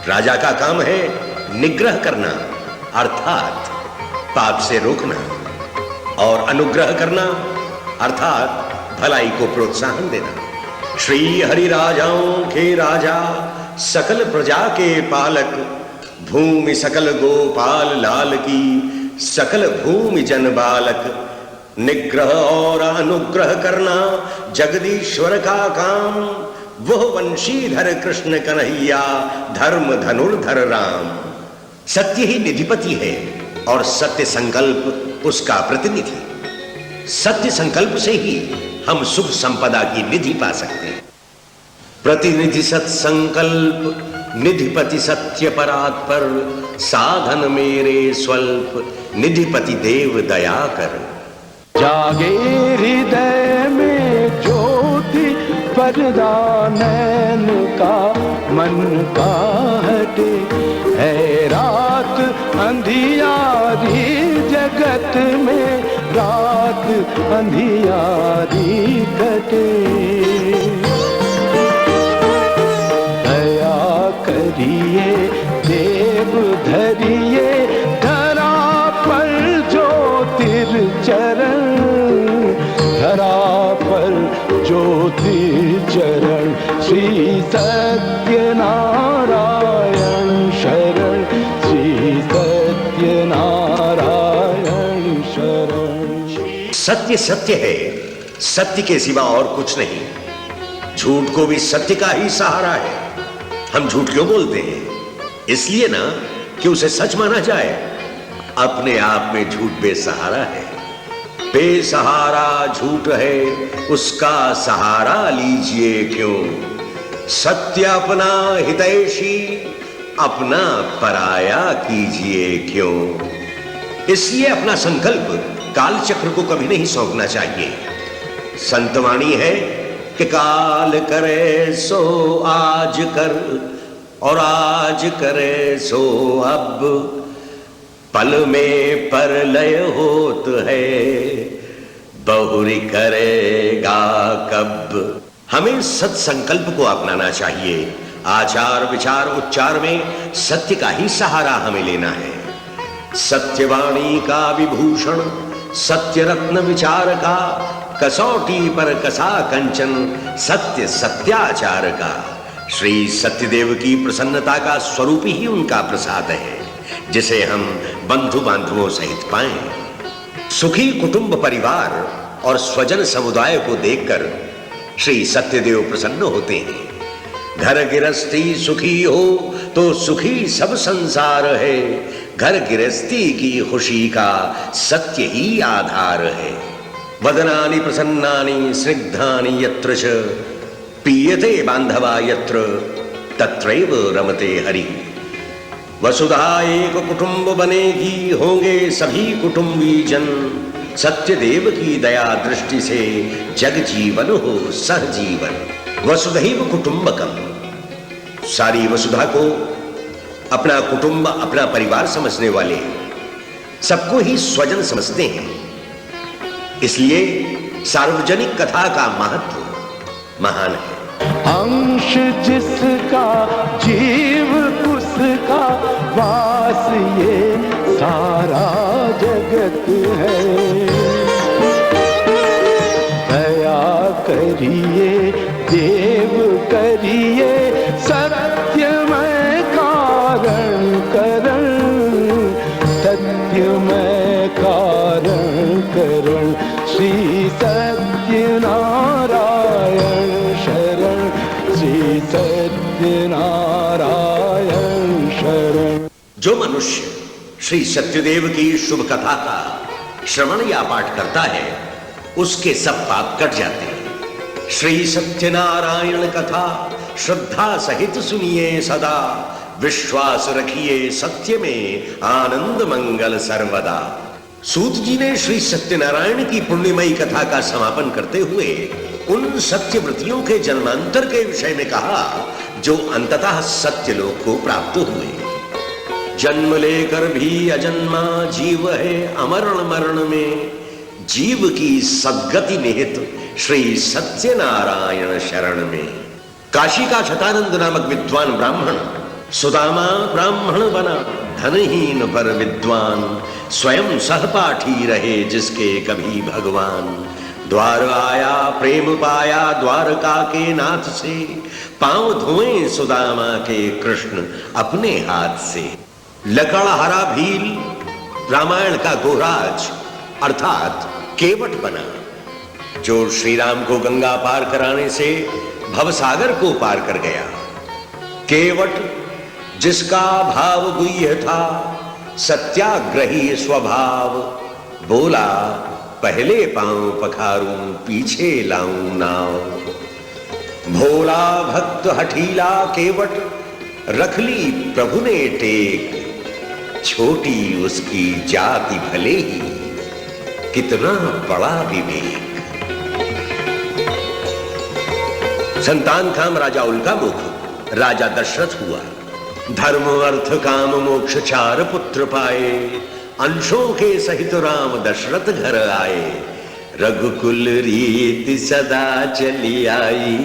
राजा का काम है निग्रह करना, अर्थात पाप से रोकना, और अनुग्रह करना, अर्थात भलाई को प्रोत्साहन देना। श्री हरि राजाओं के राजा, सकल प्रजा के पालक, भूमि सकल गोपाल लाल की, सकल भूमि जन बालक। निग्रह और अनुग्रह करना जगदीश्वर का काम, वह वंशीधर कृष्ण कन्हैया, धर्म धनुर्धर राम। सत्य ही निधिपति है और सत्य संकल्प उसका प्रतिनिधि। सत्य संकल्प से ही हम सुख संपदा की निधि पा सकते हैं। प्रतिनिधि सत्संकल्प, निधिपति सत्य परात्पर, साधन मेरे स्वल्प, निधिपति देव दया कर। जागे हृदय में ज्योति, पर्दा नैन का मन का हटे। है रात अंधियारी जगत में, रात अंधियारी कटे। दया करिए देव धरिए, धरा पर ज्योतिर्चरण, धरा पर ज्योतिर्चरण। श्री सत्यनारायण शरण, श्री सत्यनारायण शरण। सत्य सत्य है, सत्य के सिवा और कुछ नहीं। झूठ को भी सत्य का ही सहारा है। हम झूठ क्यों बोलते हैं? इसलिए ना कि उसे सच माना जाए। अपने आप में झूठ बेसहारा है। बेसहारा झूठ है, उसका सहारा लीजिए क्यों। सत्य अपना हितैषी, अपना पराया कीजिए क्यों। इसलिए अपना संकल्प कालचक्र को कभी नहीं सौंपना चाहिए। संतवाणी है कि काल करे सो आज कर, और आज करे सो अब। पल में परलय होत है, बहुरी करेगा कब। हमें सत्संकल्प को अपनाना चाहिए। आचार विचार उच्चार में सत्य का ही सहारा हमें लेना है। सत्यवाणी का विभूषण, सत्य रत्न विचार का, कसौटी पर कसा कंचन, सत्य सत्याचार का। श्री सत्यदेव की प्रसन्नता का स्वरूप ही उनका प्रसाद है। जिसे हम बंधु बांधवों सहित पाएं। सुखी कुटुंब परिवार और स्वजन समुदाय को देखकर श्री सत्यदेव प्रसन्न होते हैं। घर गृहस्थी सुखी हो तो सुखी सब संसार है, घर गृहस्थी की खुशी का सत्य ही आधार है। वदनानि प्रसन्नानि स्निग्धानि यत्र च पीयते बांधवा यत्र तत्रैव रमते हरि। वसुधा एक कुटुंब बनेगी, होंगे सभी कुटुंबी जन, सत्यदेव की दया दृष्टि से जग जीवन हो सहजीवन। वसुधैव कुटुंबकम, सारी वसुधा को अपना कुटुंब अपना परिवार समझने वाले सबको ही स्वजन समझते हैं। इसलिए सार्वजनिक कथा का महत्व महान है। अंश जिसका जीव उसका वास ये सारा जगत है। दया करिए देव करिए सत्यमय कारण करण, सत्यमय कारण करण श्री सत्यनारायण शरण, श्री सत्यनारायण शरण। जो मनुष्य श्री सत्यदेव की शुभ कथा का श्रवण या पाठ करता है उसके सब पाप कट जाते हैं। श्री सत्यनारायण कथा श्रद्धा सहित सुनिए सदा, विश्वास रखिए सत्य में आनंद मंगल सर्वदा। सूत जी ने श्री सत्यनारायण की पुण्यमयी कथा का समापन करते हुए उन सत्यव्रतियों के जन्मांतर के विषय में कहा जो अंततः सत्यलोक को प्राप्त हुए। जन्म लेकर भी अजन्मा जीव है अमरण मरण में, जीव की सद्गति निहित श्री सत्यनारायण शरण में। काशी का शतानंद नामक विद्वान ब्राह्मण सुदामा ब्राह्मण बना, धनहीन पर विद्वान, स्वयं सहपाठी रहे जिसके कभी भगवान। द्वार आया प्रेम पाया द्वारका के नाथ से, पांव धोए सुदामा के कृष्ण अपने हाथ से। लकड़हारा भील रामायण का गोराज अर्थात केवट बना, जो श्री राम को गंगा पार कराने से भवसागर को पार कर गया। केवट जिसका भाव गुह्य था, सत्याग्रही स्वभाव, बोला पहले पांव पखारूं पीछे लाऊं नाव। भोला भक्त हठीला केवट रख ली प्रभु ने टेक, छोटी उसकी जाति भले ही कितना बड़ा विवेक। संतान काम राजा उल्का मुख, राजा दशरथ हुआ। धर्म अर्थ काम मोक्ष चार पुत्र पाए, अंशों के सहित राम दशरथ घर आए। रघुकुल रीति सदा चली आई,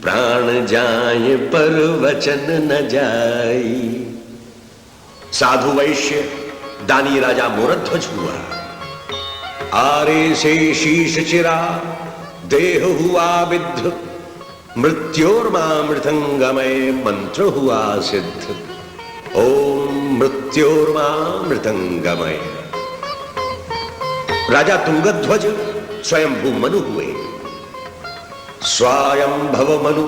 प्राण जाए पर वचन न जाई। साधु वैश्य दानी राजा मोरध्वज हुआ। आरे से शीश चिरा देह हुआ विद्ध, मृत्योर्मा मृतंगमय मंत्र हुआ सिद्ध। ओम मृत्योर्मा मृतंगमय। राजा तुंगध्वज स्वयंभू मनु हुए। स्वयंभव मनु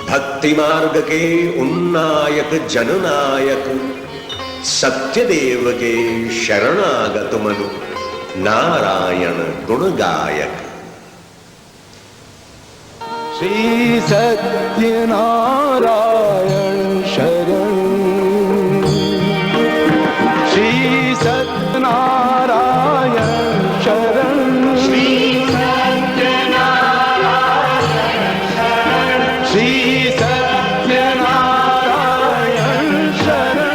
भक्ति मार्ग के उन्नायक जननायक, सत्यदेव के शरणागत मनु नारायण गुण गायक। श्री सत्यनारायण शरण, श्री सत्यनारायण शरण, श्री सत्यनारायण शरण, श्री सत्यनारायण शरण।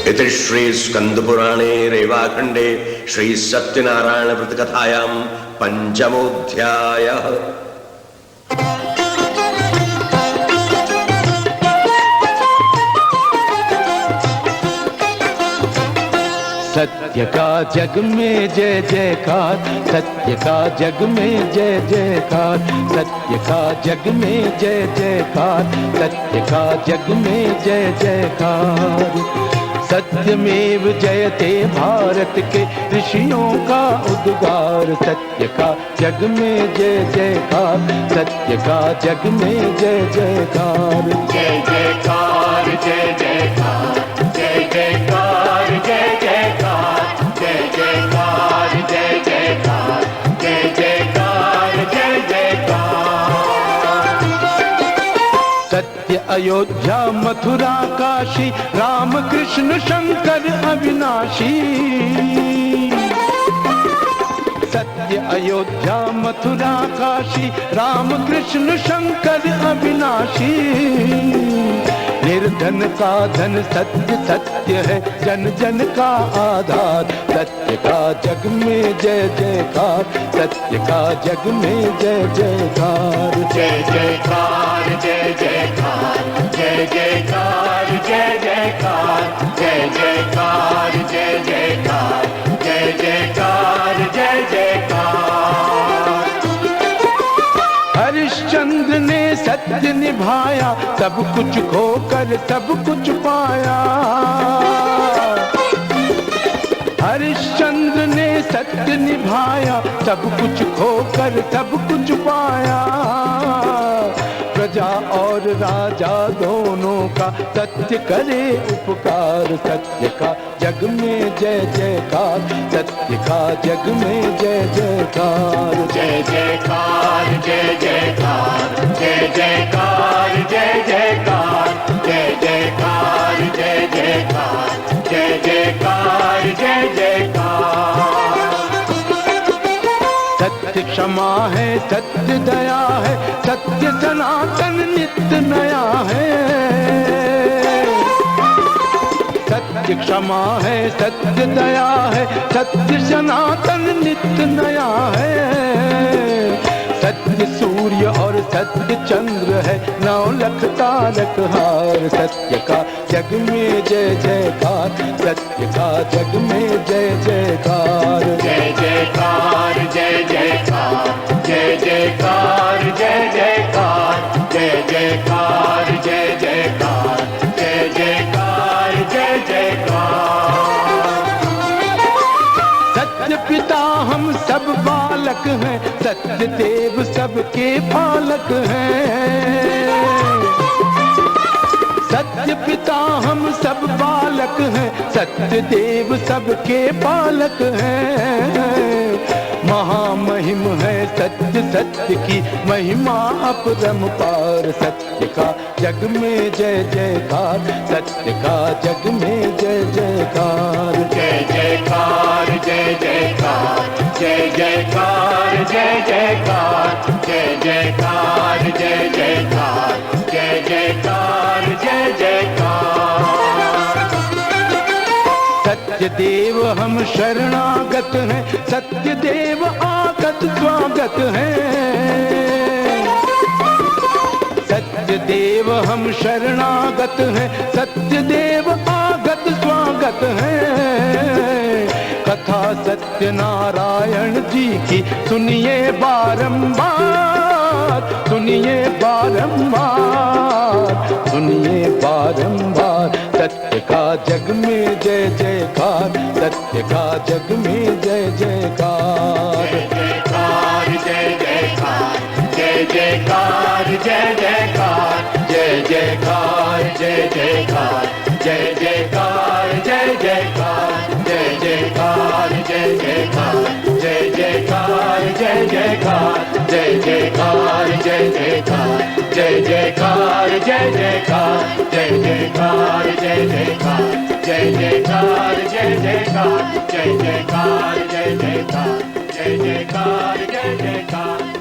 इति श्री स्कंद पुराणे रेवाखंडे श्री सत्यनारायण व्रत कथायां पंचमोऽध्यायः। सत्य का जग में जय जयकार, सत्य का जग में जय जयकार, सत्य का जग में जय जयकार, सत्य का जग में जय जयकार। सत्यमेव जयते भारत के ऋषियों का उद्गार, सत्य का जग में जय जयकार, सत्य का जग में जय जयकार। जय जयकार जय जयकार, जय जयकार जय जयकार, जय जयकार जय जयकार, जय जयकार जय जयकार। सत्य अयोध्या मथुरा काशी, राम कृष्ण शंकर अविनाशी। सत्य अयोध्या मथुरा काशी, राम कृष्ण शंकर अविनाशी। निर्धन का धन सत्य सत्य है, जन जन का आधार, सत्य का जग में जय जयकार, सत्य का जग में जय जयकार। जय जयकार जय जयकार, जय जयकार जय जयकार, जय जयकार जय जयकार, जय जयकार जय जयकार। हरिश्चंद्र ने सत्य निभाया, सब कुछ खोकर सब कुछ पाया। हरिश्चंद्र ने सत्य निभाया, सब कुछ खोकर सब कुछ पाया। प्रजा और राजा दोनों का सत्य करे उपकार, सत्य का जग में जय जयकार, सत्य का जग में जय जयकार। जय जयकार जय जयकार, जय जयकार जय जयकार, जय जयकार जय जयकार, जय जयकार जय जयकार। सत्य क्षमा है, सत्य दया है, सत्य सनातन नित्य नया है। सत्य क्षमा है, सत्य दया है, सत्य सनातन नित्य नया है। सत्य सूर्य और सत्य चंद्र है, 9 लख तारक हार, सत्य का जग में जय जयकार, सत्य का जग में जय जयकार। जय जयकार जय जयकार, जय जयकार जय जयकार, जय जयकार जय जयकार, जय जयकार जय जयकार। सत्य पिता हम सब बालक हैं, सत्य देव सबके पालक हैं। सत्य पिता हम सब बालक हैं, सत्य देव सबके पालक हैं। महामहिम है सत्य, सत्य की महिमा अपरंपार, सत्य का जग में जय जयकार, सत्य का जग में जय जयकार। जय जयकार जय जयकार, जय जयकार जय जयकार, जय जयकार जय जयकार, जय जयकार जय जयकार। सत्य देव हम शरणागत हैं, सत्य देव आगत स्वागत हैं। सत्य देव हम शरणागत हैं, सत्य देव आगत स्वागत हैं। कथा सत्य नारायण जी की सुनिए बारंबार, सुनिए बारंबार, सुनिए बारंबार। सत्य का जग में जय जयकार, सत्य का जग में जय जयकार। जय जयकार जय जयकार, जय जयकार जय जयकार, जय जयकार जय जयकार, जय जयकार जय जयकार, जय जयकार जय जयकार, जय जयकार जय जयकार, जय जयकार जय जयकार, जय जयकार जय जयकार, जय जयकार जय जयकार, जय जयकार जय जयकार, जय जयकार जय जयकार, जय जयकार जय जयकार, जय जयकार।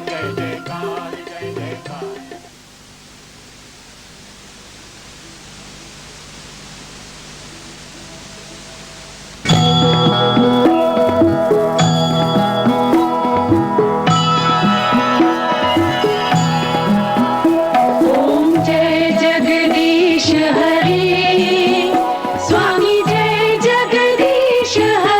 स्वामी जय जगदीश हरि।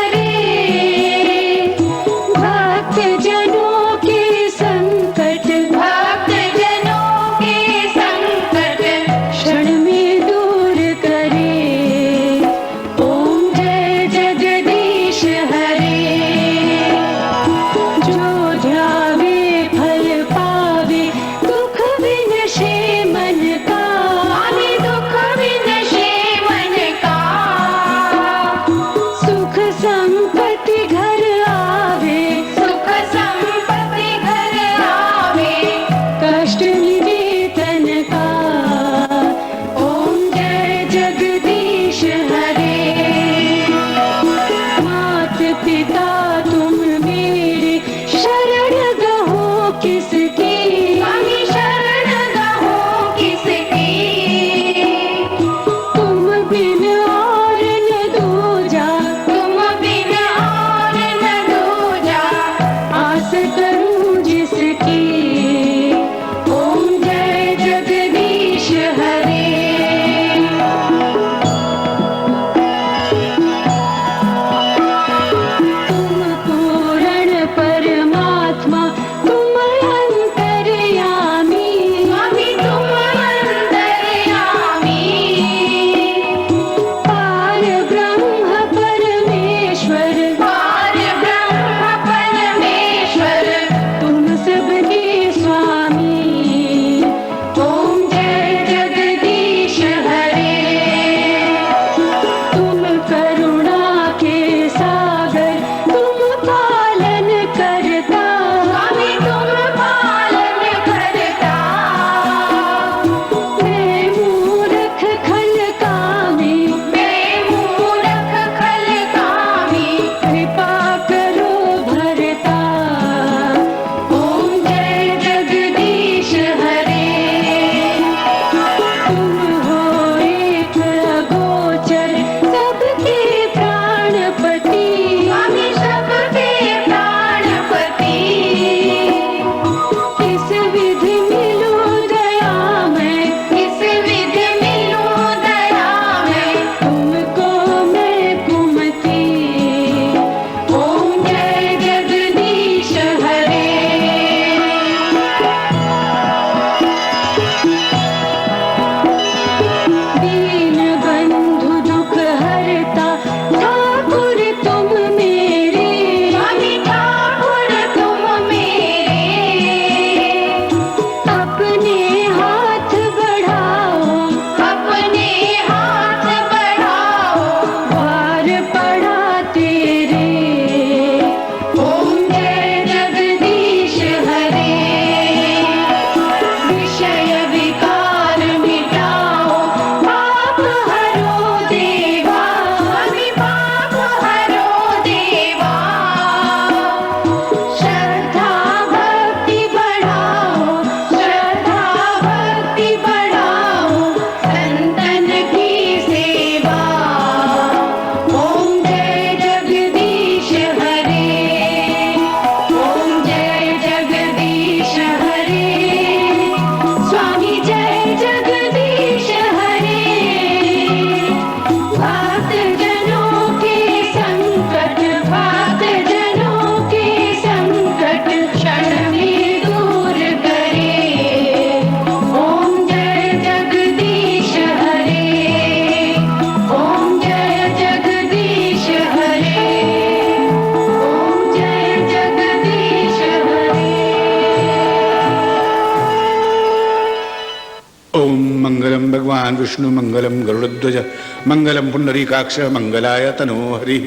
ओम मंगलम भगवान विष्णु मंगलम गरुड़ध्वज मंगलम पुंडरीकाक्ष मंगलाय तनोहरि।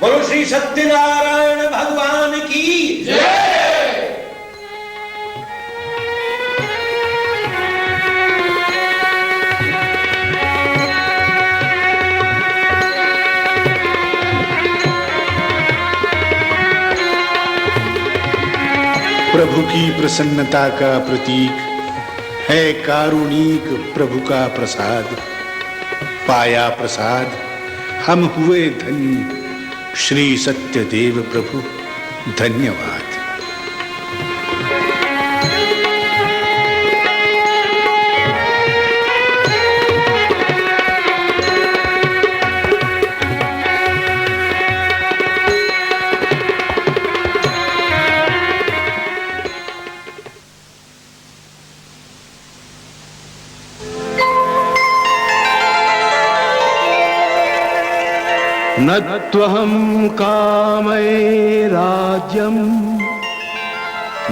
बोलो श्री सत्यनारायण भगवान की जय। प्रभु की प्रसन्नता का प्रतीक है कारुणिक प्रभु का प्रसाद। पाया प्रसाद हम हुए धन्य। श्री सत्यदेव प्रभु धन्यवाद। न त्वहं कामये राज्यं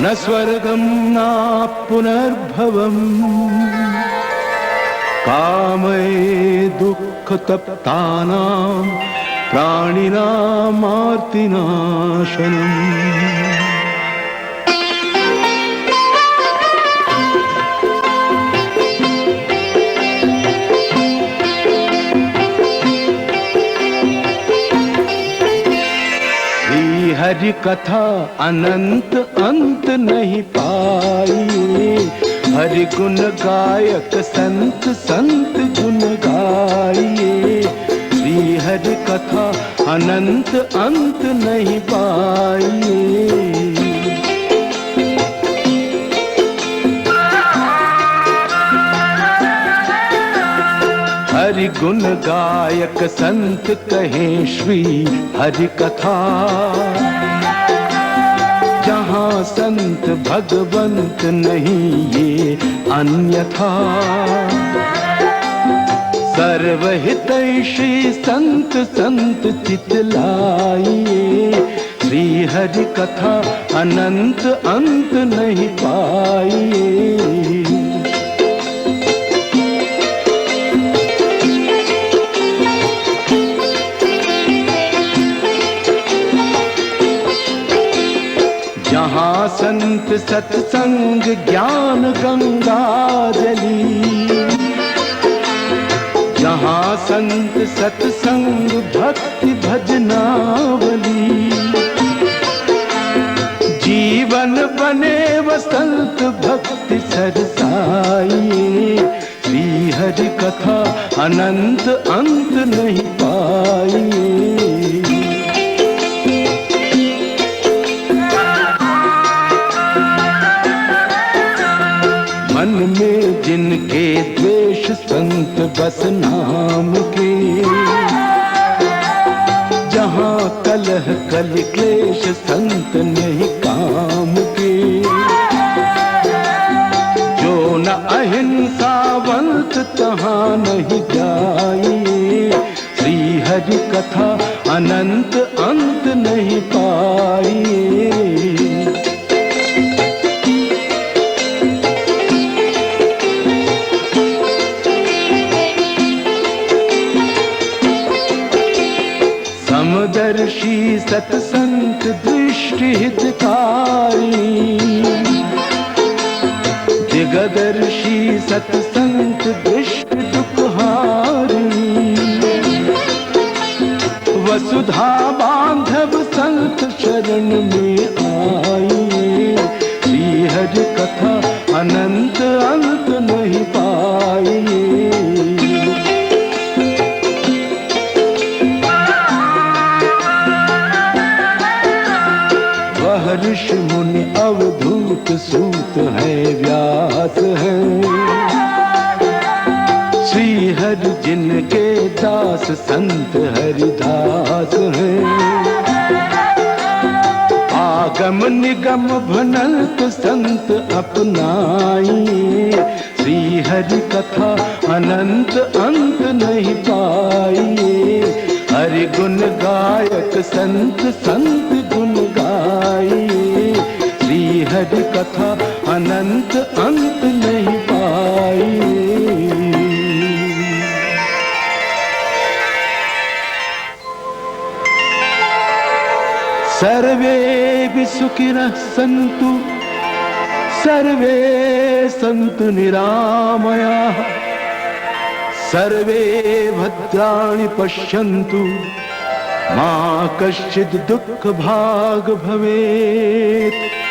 न स्वर्गं न पुनर्भवम् कामये दुःखतप्तानां प्राणिनामार्तिनाशनम्। हरि कथा अनंत अंत नहीं पाई। हरि गुण गायक संत संत गुण गाइए। श्री हरि कथा अनंत अंत नहीं पाई। हरि गुण गायक संत कहे श्री हरि कथा। जहाँ संत भगवंत नहीं ये अन्यथा। सर्वहितैषी संत संत चितलाइए। श्री हरि कथा अनंत अंत नहीं पाइए। जहाँ संत सत्संग ज्ञान गंगा जली। जहाँ संत सत्संग भक्ति भजनावली। जीवन बने वसंत भक्ति सरसाइए। श्री हरि कथा अनंत अंत नहीं पाइए। मन में जिनके द्वेष संत बस नाम के। जहाँ कलह कल क्लेश संत नहीं काम के। जो न अहिंसावंत तहाँ नहीं जाइए। श्री हरि कथा अनंत अंत नहीं पाइए। समदर्शी सत्संत दृष्टि हितकारी। दिगदर्शी सत्संत दृष्टि दुखहारी। वसुधा बांधव संत शरण में आइए। श्री हरि कथा अनंत अंत नहीं पाइए। ऋषि मुनि अवधूत सूत है व्यास है। श्री हरि जिनके दास संत हरिदास है। आगम निगम भनंत संत अपनाइए। श्री हरि कथा अनंत अंत नहीं पाइए। हरि गुण गायक संत संत गुण गाइए। श्री हरि कथा अनंत अंत नहीं पाइए। देवी सुखिनः सन्तु सर्वे सन्तु निरामयाः सर्वे भद्राणि पश्यन्तु मा कश्चित् दुःखभाग् भवेत्।